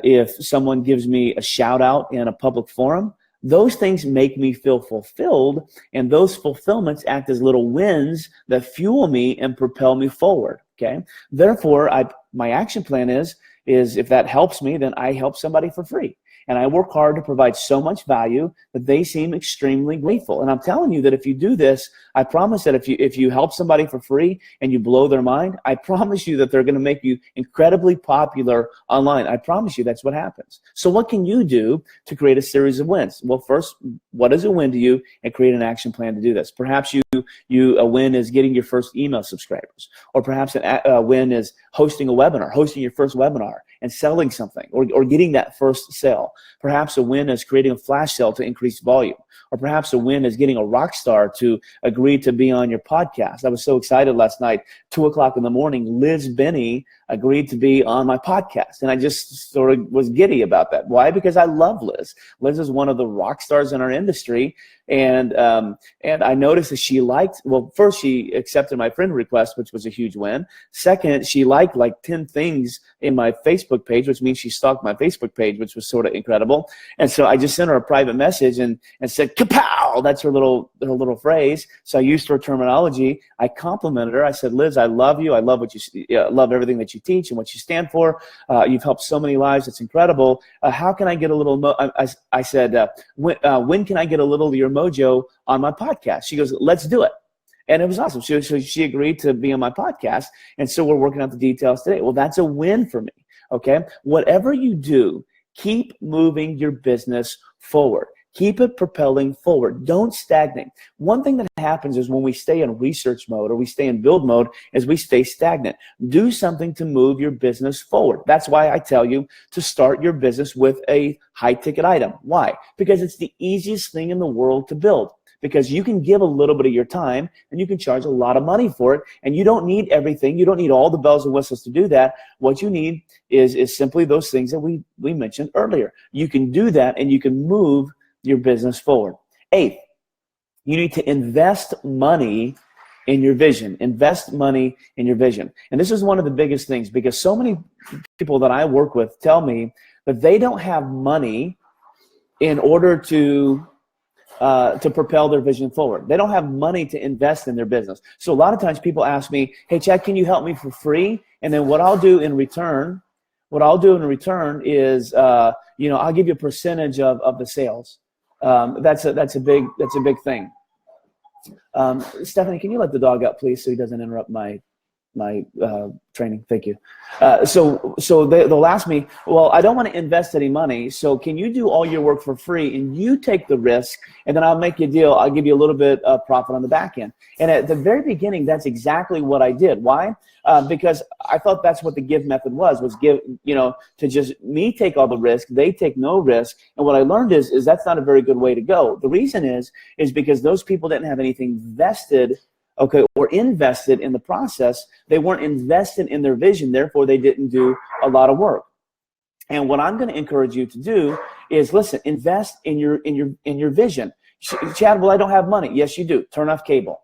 [SPEAKER 1] if someone gives me a shout out in a public forum, those things make me feel fulfilled, and those fulfillments act as little wins that fuel me and propel me forward, okay? Therefore, my action plan is if that helps me, then I help somebody for free. And I work hard to provide so much value that they seem extremely grateful. And I'm telling you that if you do this, I promise that if you help somebody for free and you blow their mind, I promise you that they're going to make you incredibly popular online. I promise you that's what happens. So what can you do to create a series of wins? Well, first, what is a win to you, and create an action plan to do this. Perhaps a win is getting your first email subscribers, or perhaps a win is hosting a webinar, hosting your first webinar and selling something, or getting that first sale. Perhaps a win is creating a flash sale to increase volume, or perhaps a win is getting a rock star to agree to be on your podcast. I was so excited last night, 2 o'clock in the morning, Liz Benny agreed to be on my podcast. And I just sort of was giddy about that. Why? Because I love Liz. Liz is one of the rock stars in our industry. And I noticed that she liked, well, first she accepted my friend request, which was a huge win. Second, she liked like 10 things in my Facebook page, which means she stalked my Facebook page, which was sort of incredible. And so I just sent her a private message and said, kapow! That's her little phrase. So I used her terminology. I complimented her. I said, Liz, I love you. I love what you love everything that you teach and what you stand for. You've helped so many lives. It's incredible. How can I get a little? I said, when can I get a little of your mojo on my podcast? She goes, let's do it. And it was awesome. So she agreed to be on my podcast. And so we're working out the details today. Well, that's a win for me. Okay. Whatever you do, keep moving your business forward. Keep it propelling forward. Don't stagnate. One thing that happens is when we stay in research mode or we stay in build mode is we stay stagnant. Do something to move your business forward. That's why I tell you to start your business with a high ticket item. Why? Because it's the easiest thing in the world to build. Because you can give a little bit of your time and you can charge a lot of money for it. And you don't need everything. You don't need all the bells and whistles to do that. What you need is simply those things that we mentioned earlier. You can do that and you can move your business forward. 8th, you need to invest money in your vision. Invest money in your vision. And this is one of the biggest things, because so many people that I work with tell me that they don't have money in order to propel their vision forward. They don't have money to invest in their business. So a lot of times people ask me, hey, Chad, can you help me for free? And then what I'll do in return is, I'll give you a percentage of the sales. That's a big thing. Stephanie, can you let the dog out, please, so he doesn't interrupt my training? Thank you. So they'll ask me, well, I don't want to invest any money, so can you do all your work for free and you take the risk, and then I'll make you a deal. I'll give you a little bit of profit on the back end. And at the very beginning, that's exactly what I did. Why? Because I thought that's what the give method was give, to just me take all the risk, they take no risk. And what I learned is that's not a very good way to go. The reason is because those people didn't have anything vested, or invested in the process. They weren't invested in their vision, therefore they didn't do a lot of work. And what I'm going to encourage you to do is, listen, invest in your vision. Chad, well, I don't have money. Yes, you do. Turn off cable.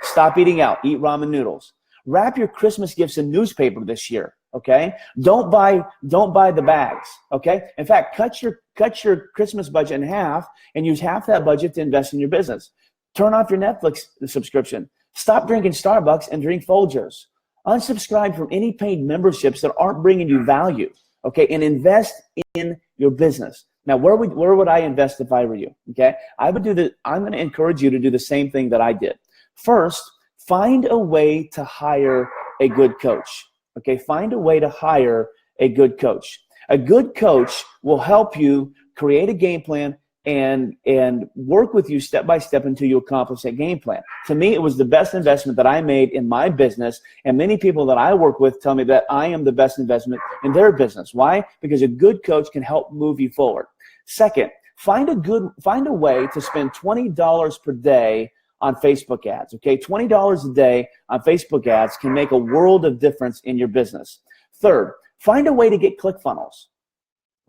[SPEAKER 1] Stop eating out. Eat ramen noodles. Wrap your Christmas gifts in newspaper this year. Okay? Don't buy the bags. Okay? In fact, cut your Christmas budget in half and use half that budget to invest in your business. Turn off your Netflix subscription. Stop drinking Starbucks and drink Folgers. Unsubscribe from any paid memberships that aren't bringing you value. Okay? And invest in your business. Now, where would I invest if I were you? Okay? I'm going to encourage you to do the same thing that I did. First, find a way to hire a good coach. Okay? Find a way to hire a good coach. A good coach will help you create a game plan and work with you step by step until you accomplish that game plan. To me, it was the best investment that I made in my business, and many people that I work with tell me that I am the best investment in their business. Why? Because a good coach can help move you forward. Second, find a way to spend $20 per day on Facebook ads. Okay, $20 a day on Facebook ads can make a world of difference in your business. Third, find a way to get ClickFunnels.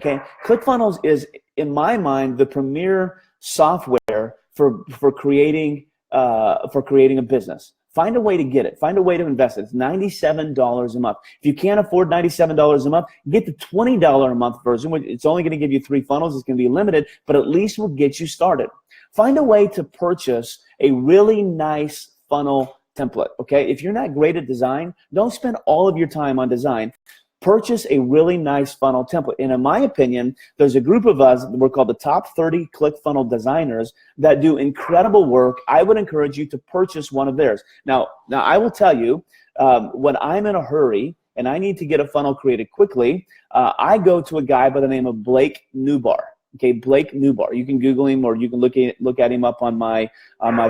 [SPEAKER 1] Okay, ClickFunnels is, in my mind, the premier software for creating a business. Find a way to get it. Find a way to invest it. It's $97 a month. If you can't afford $97 a month, get the $20 a month version. It's only going to give you 3 funnels. It's going to be limited, but at least will get you started. Find a way to purchase a really nice funnel template. Okay, if you're not great at design, don't spend all of your time on design. Purchase a really nice funnel template. And in my opinion, there's a group of us, we're called the top 30 ClickFunnels designers, that do incredible work. I would encourage you to purchase one of theirs. Now I will tell you, when I'm in a hurry and I need to get a funnel created quickly, I go to a guy by the name of Blake Newbar. Okay, Blake Newbar. You can Google him, or you can look at him up on my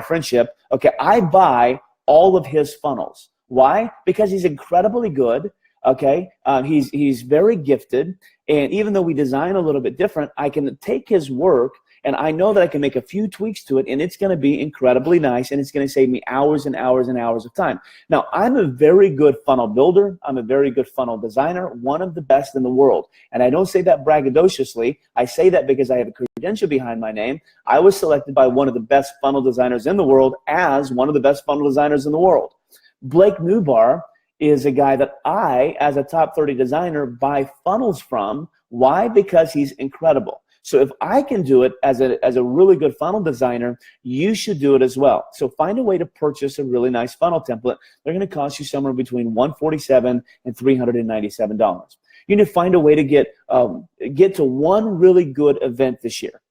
[SPEAKER 1] friendship. Okay, I buy all of his funnels. Why? Because he's incredibly good. Okay, he's very gifted, and even though we design a little bit different, I can take his work, and I know that I can make a few tweaks to it, and it's going to be incredibly nice, and it's going to save me hours and hours and hours of time. Now, I'm a very good funnel builder. I'm a very good funnel designer, one of the best in the world. And I don't say that braggadociously. I say that because I have a credential behind my name. I was selected by one of the best funnel designers in the world as one of the best funnel designers in the world. Blake Newbar is a guy that I, as a top 30 designer, buy funnels from. Why? Because he's incredible. So if I can do it as a really good funnel designer, you should do it as well. So find a way to purchase a really nice funnel template. They're going to cost you somewhere between $147 and $397. You need to find a way to get to one really good event this year.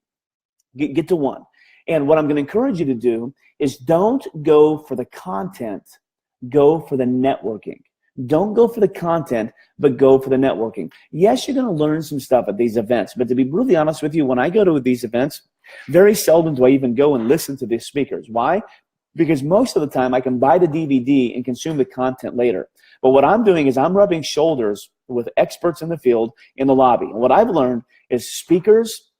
[SPEAKER 1] Get to one. And what I'm going to encourage you to do is don't go for the content. Go for the networking. Don't go for the content, but go for the networking. Yes, you're going to learn some stuff at these events, but to be brutally honest with you, when I go to these events, very seldom do I even go and listen to these speakers. Why? Because most of the time I can buy the DVD and consume the content later. But what I'm doing is I'm rubbing shoulders with experts in the field in the lobby. And what I've learned is speakers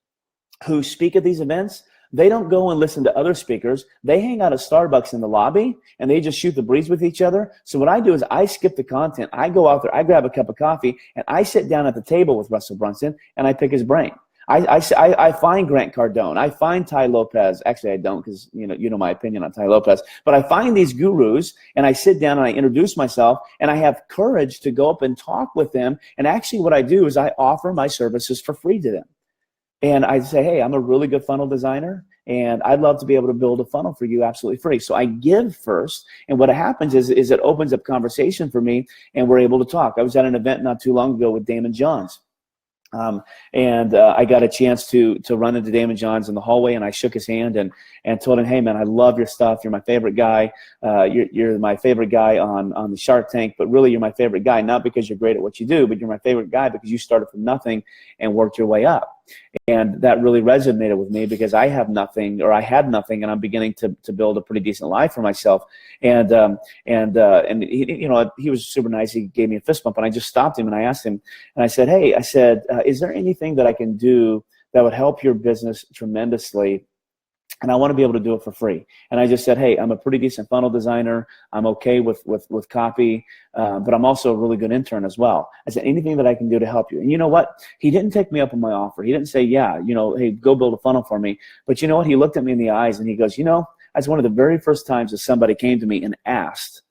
[SPEAKER 1] who speak at these events, they don't go and listen to other speakers. They hang out at Starbucks in the lobby, and they just shoot the breeze with each other. So what I do is I skip the content. I go out there, I grab a cup of coffee, and I sit down at the table with Russell Brunson, and I pick his brain. I find Grant Cardone. I find Ty Lopez. Actually, I don't, because you know my opinion on Ty Lopez. But I find these gurus, and I sit down and I introduce myself, and I have courage to go up and talk with them. And actually what I do is I offer my services for free to them. And I say, hey, I'm a really good funnel designer, and I'd love to be able to build a funnel for you absolutely free. So I give first, and what happens is it opens up conversation for me, and we're able to talk. I was at an event not too long ago with Damon Johns. I got a chance to run into Damon Johns in the hallway, and I shook his hand and told him, hey man, I love your stuff. You're my favorite guy. You're my favorite guy on the Shark Tank, but really you're my favorite guy, not because you're great at what you do, but you're my favorite guy because you started from nothing and worked your way up. And that really resonated with me because I have nothing, or I had nothing, and I'm beginning to build a pretty decent life for myself. And he was super nice. He gave me a fist bump, and I just stopped him and I asked him, and I said, hey, is there anything that I can do that would help your business tremendously? And I want to be able to do it for free. And I just said, hey, I'm a pretty decent funnel designer. I'm okay with copy, but I'm also a really good intern as well. I said, anything that I can do to help you. And you know what? He didn't take me up on my offer. He didn't say, yeah, hey, go build a funnel for me. But you know what? He looked at me in the eyes and he goes, that's one of the very first times that somebody came to me and asked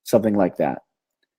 [SPEAKER 1] something like that.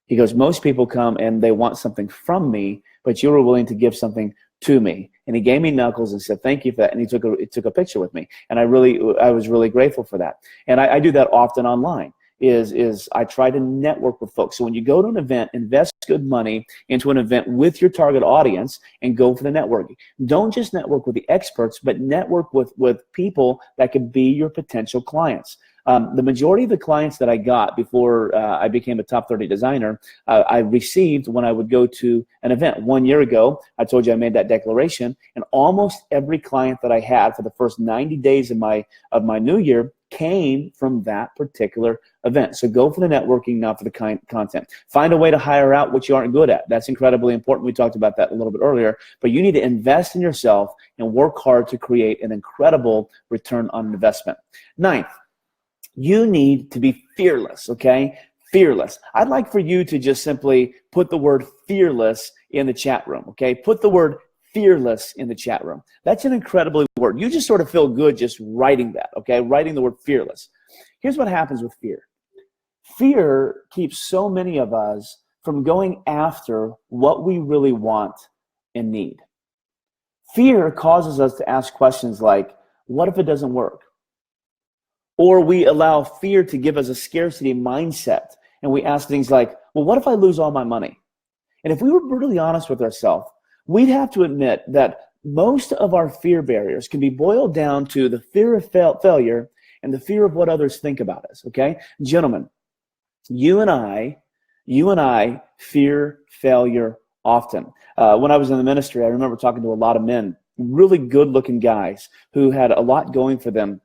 [SPEAKER 1] He goes, most people come and they want something from me, but you were willing to give something to me. And he gave me knuckles and said, thank you for that. And he took a picture with me. And I was really grateful for that. And I do that often online, is I try to network with folks. So when you go to an event, invest good money into an event with your target audience and go for the networking. Don't just network with the experts, but network with people that could be your potential clients. The majority of the clients that I got before I became a top 30 designer, I received when I would go to an event. 1 year ago, I told you I made that declaration, and almost every client that I had for the first 90 days of my new year came from that particular event. So go for the networking, not for the content. Find a way to hire out what you aren't good at. That's incredibly important. We talked about that a little bit earlier, but you need to invest in yourself and work hard to create an incredible return on investment. Ninth, you need to be fearless, okay? Fearless. I'd like for you to just simply put the word fearless in the chat room, okay? Put the word fearless in the chat room. That's an incredible word. You just sort of feel good just writing that, okay? Writing the word fearless. Here's what happens with fear. Fear keeps so many of us from going after what we really want and need. Fear causes us to ask questions like, what if it doesn't work? Or we allow fear to give us a scarcity mindset, and we ask things like, well, what if I lose all my money? And if we were brutally honest with ourselves, we'd have to admit that most of our fear barriers can be boiled down to the fear of failure and the fear of what others think about us, okay? Gentlemen, you and I fear failure often. When I was in the ministry, I remember talking to a lot of men, really good-looking guys who had a lot going for them,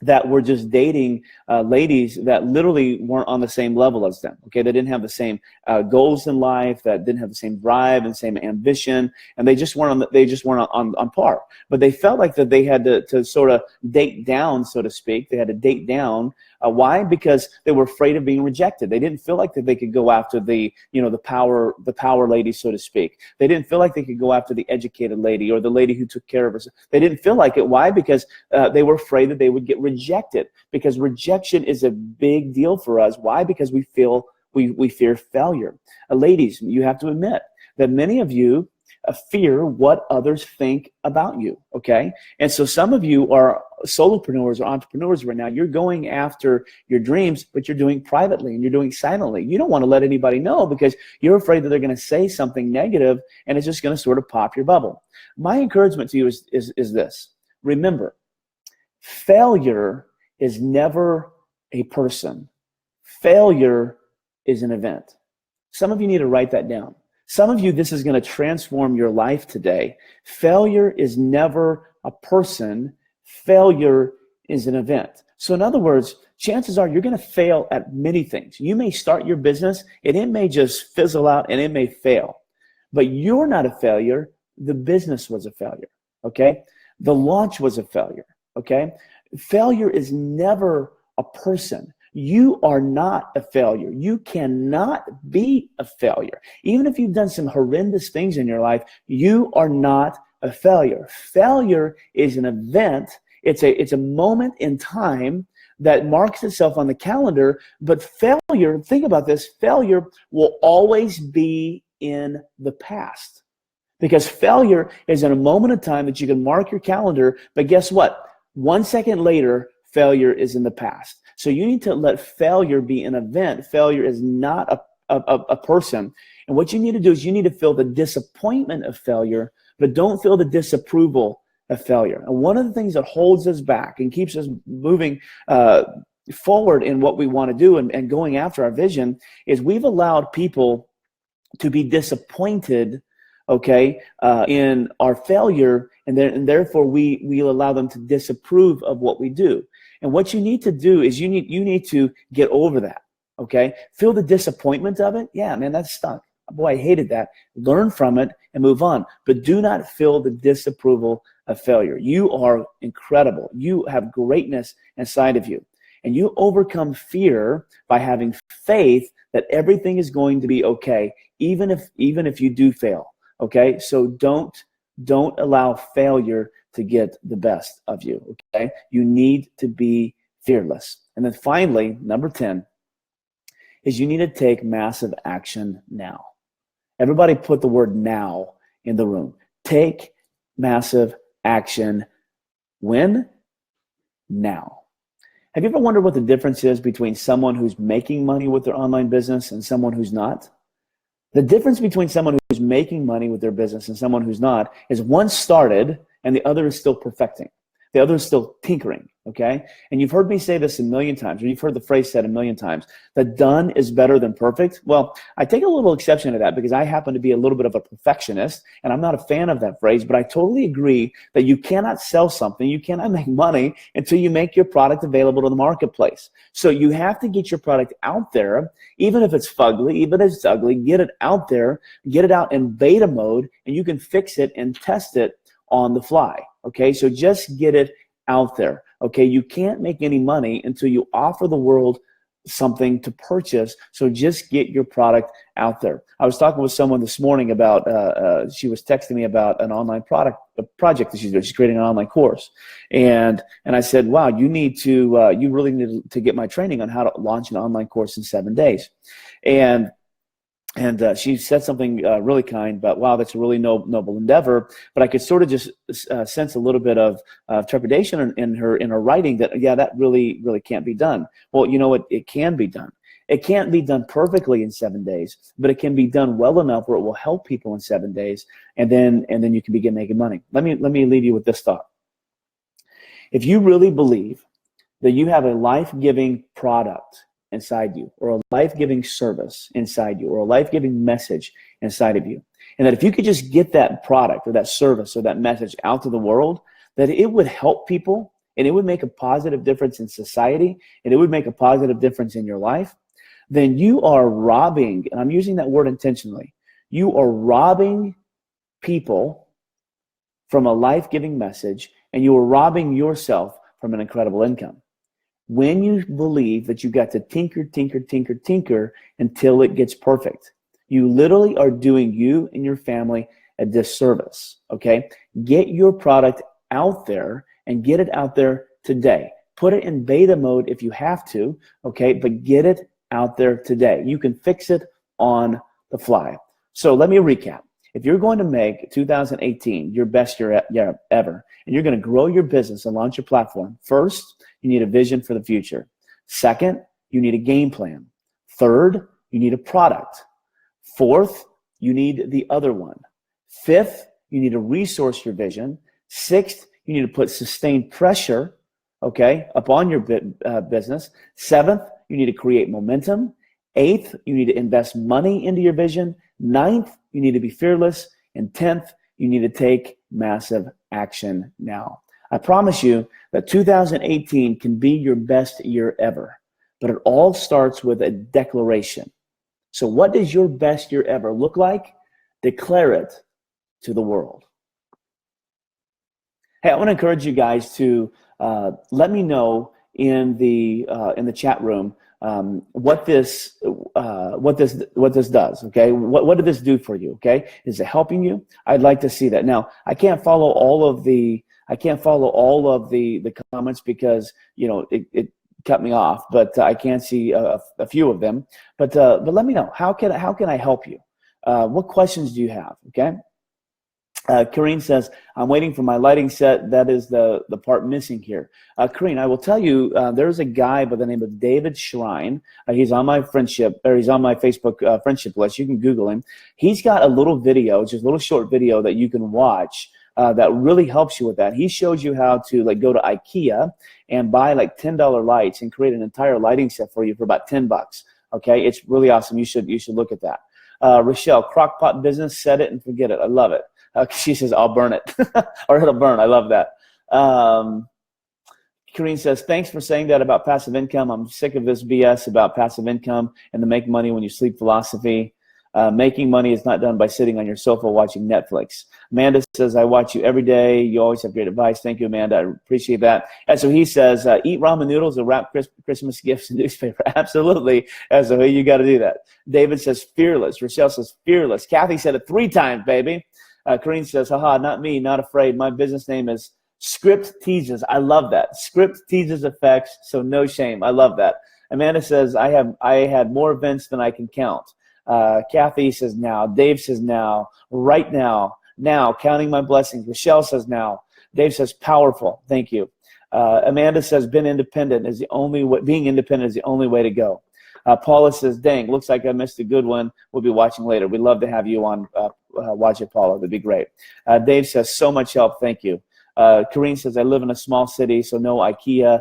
[SPEAKER 1] that were just dating ladies that literally weren't on the same level as them. Okay, they didn't have the same goals in life, that didn't have the same drive and same ambition, and they just weren't on par. But they felt like that they had to sort of date down, so to speak. They had to date down. Why? Because they were afraid of being rejected. They didn't feel like that they could go after the power lady, so to speak. They didn't feel like they could go after the educated lady or the lady who took care of us. They didn't feel like it. Why? Because they were afraid that they would get rejected, because rejection is a big deal for us. Why? Because we fear failure. Ladies, you have to admit that many of you fear what others think about you, okay? And so some of you are solopreneurs or entrepreneurs right now. You're going after your dreams, but you're doing privately and you're doing silently. You don't want to let anybody know because you're afraid that they're going to say something negative and it's just going to sort of pop your bubble. My encouragement to you is this. Remember, failure is never a person. Failure is an event. Some of you need to write that down. Some of you, this is going to transform your life today. Failure is never a person. Failure is an event. So in other words, chances are you're going to fail at many things. You may start your business and it may just fizzle out and it may fail. But you're not a failure. The business was a failure, okay? The launch was a failure, okay? Failure is never a person. You are not a failure. You cannot be a failure. Even if you've done some horrendous things in your life, you are not a failure. Failure is an event. It's a moment in time that marks itself on the calendar, but failure, think about this, failure will always be in the past. Because failure is in a moment of time that you can mark your calendar, but guess what? 1 second later, failure is in the past. So you need to let failure be an event. Failure is not a person. And what you need to do is you need to feel the disappointment of failure, but don't feel the disapproval of failure. And one of the things that holds us back and keeps us moving forward in what we want to do and going after our vision is we've allowed people to be disappointed, okay, in our failure, and therefore we allow them to disapprove of what we do. And what you need to do is you need to get over that, okay? Feel the disappointment of it. Yeah, man, that stunk. Boy, I hated that. Learn from it and move on. But do not feel the disapproval of failure. You are incredible. You have greatness inside of you. And you overcome fear by having faith that everything is going to be okay, even if you do fail, okay? So don't allow failure to get the best of you, okay? You need to be fearless. And then finally, number 10, is you need to take massive action now. Everybody put the word now in the room. Take massive action. When? Now. Have you ever wondered what the difference is between someone who's making money with their online business and someone who's not? The difference between someone who's making money with their business and someone who's not is one started and the other is still perfecting. The other is still tinkering, okay? And you've heard me say this a million times, or you've heard the phrase said a million times, that done is better than perfect. Well, I take a little exception to that because I happen to be a little bit of a perfectionist, and I'm not a fan of that phrase, but I totally agree that you cannot sell something, you cannot make money until you make your product available to the marketplace. So you have to get your product out there, even if it's fugly, even if it's ugly, get it out there, get it out in beta mode, and you can fix it and test it on the fly, okay? So just get it out there, okay? You can't make any money until you offer the world something to purchase, so just get your product out there. I was talking with someone this morning about, she was texting me about an online project that she's doing. She's creating an online course. And I said, wow, you really need to get my training on how to launch an online course in 7 days. And she said something really kind about, wow, that's a really noble endeavor. But I could sort of just sense a little bit of trepidation in her writing that, yeah, that really can't be done. Well, you know what? It can be done. It can't be done perfectly in 7 days, but it can be done well enough where it will help people in 7 days, and then you can begin making money. Let me leave you with this thought. If you really believe that you have a life-giving product inside you, or a life-giving service inside you, or a life-giving message inside of you, and that if you could just get that product or that service or that message out to the world, that it would help people, and it would make a positive difference in society, and it would make a positive difference in your life, then you are robbing, and I'm using that word intentionally, you are robbing people from a life-giving message, and you are robbing yourself from an incredible income. When you believe that you got to tinker, tinker, tinker, tinker until it gets perfect, you literally are doing you and your family a disservice, okay? Get your product out there and get it out there today. Put it in beta mode if you have to, okay? But get it out there today. You can fix it on the fly. So let me recap. If you're going to make 2018 your best year ever, and you're going to grow your business and launch your platform, first, you need a vision for the future. Second, you need a game plan. Third, you need a product. Fourth, you need the other one. Fifth, you need to resource your vision. Sixth, you need to put sustained pressure, okay, upon your business. Seventh, you need to create momentum. Eighth, you need to invest money into your vision. Ninth, you need to be fearless. And 10th, you need to take massive action now. I promise you that 2018 can be your best year ever, but it all starts with a declaration. So what does your best year ever look like? Declare it to the world. Hey, I want to encourage you guys to let me know in the chat room what this does. Okay, what did this do for you? Okay, is it helping you? I'd like to see that. Now, I can't follow all of the comments because it cut me off, but I can see a few of them. But let me know, how can I help you? What questions do you have? Okay. Kareen says, I'm waiting for my lighting set. That is the part missing here. Kareen, I will tell you, there's a guy by the name of David Shrine. He's on my Facebook friendship list. You can Google him. He's got a little video, just a little short video that you can watch that really helps you with that. He shows you how to go to IKEA and buy $10 lights and create an entire lighting set for you for about $10. Okay, it's really awesome. You should look at that. Rochelle, crockpot business, set it and forget it. I love it. She says, I'll burn it. Or it'll burn. I love that. Kareen says, thanks for saying that about passive income. I'm sick of this BS about passive income and the make money when you sleep philosophy. Making money is not done by sitting on your sofa watching Netflix. Amanda says, I watch you every day. You always have great advice. Thank you, Amanda. I appreciate that. And so he says, eat ramen noodles or wrap Christmas gifts in newspaper. Absolutely. And so you got to do that. David says, fearless. Rochelle says, fearless. Kathy said it 3 times, baby. Kareen says, haha, not me, not afraid. My business name is Script Teases. I love that. Script Teases Effects, so no shame. I love that. Amanda says, I had more events than I can count. Kathy says now. Dave says now. Right now. Now, counting my blessings. Rochelle says now. Dave says powerful. Thank you. Amanda says being independent is the only way to go. Paula says, dang, looks like I missed a good one. We'll be watching later. We'd love to have you on watch it, Paula. That'd be great. Dave says, so much help. Thank you. Kareen says, I live in a small city, so no IKEA.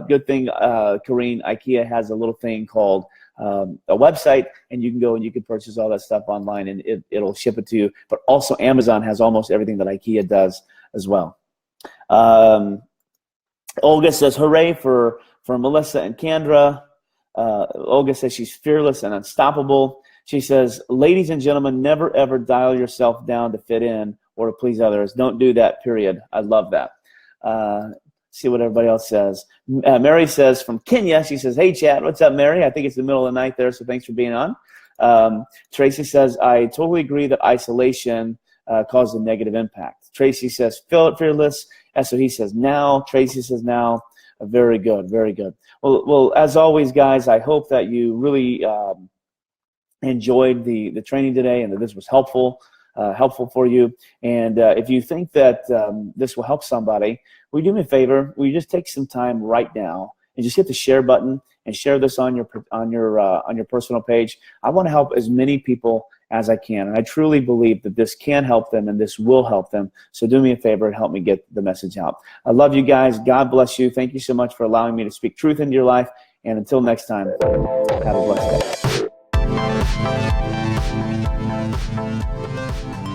[SPEAKER 1] Good thing, Kareen, IKEA has a little thing called a website, and you can go and you can purchase all that stuff online, and it'll ship it to you. But also Amazon has almost everything that IKEA does as well. Olga says, hooray for Melissa and Kendra. Olga says she's fearless and unstoppable. She says, ladies and gentlemen, never ever dial yourself down to fit in or to please others. Don't do that, period. I love that. See what everybody else says. Mary says from Kenya, she says, hey, Chad, what's up, Mary? I think it's the middle of the night there, so thanks for being on. Tracy says, I totally agree that isolation causes a negative impact. Tracy says, fearless. And so he says, now. Tracy says, now. Very good, very good. Well, as always, guys, I hope that you really enjoyed the training today and that this was helpful for you. And if you think that this will help somebody, will you do me a favor? Will you just take some time right now and just hit the share button and share this on your personal page. I want to help as many people as I can, and I truly believe that this can help them and this will help them. So do me a favor and help me get the message out. I love you guys. God bless you. Thank you so much for allowing me to speak truth into your life. And until next time, have a blessed day.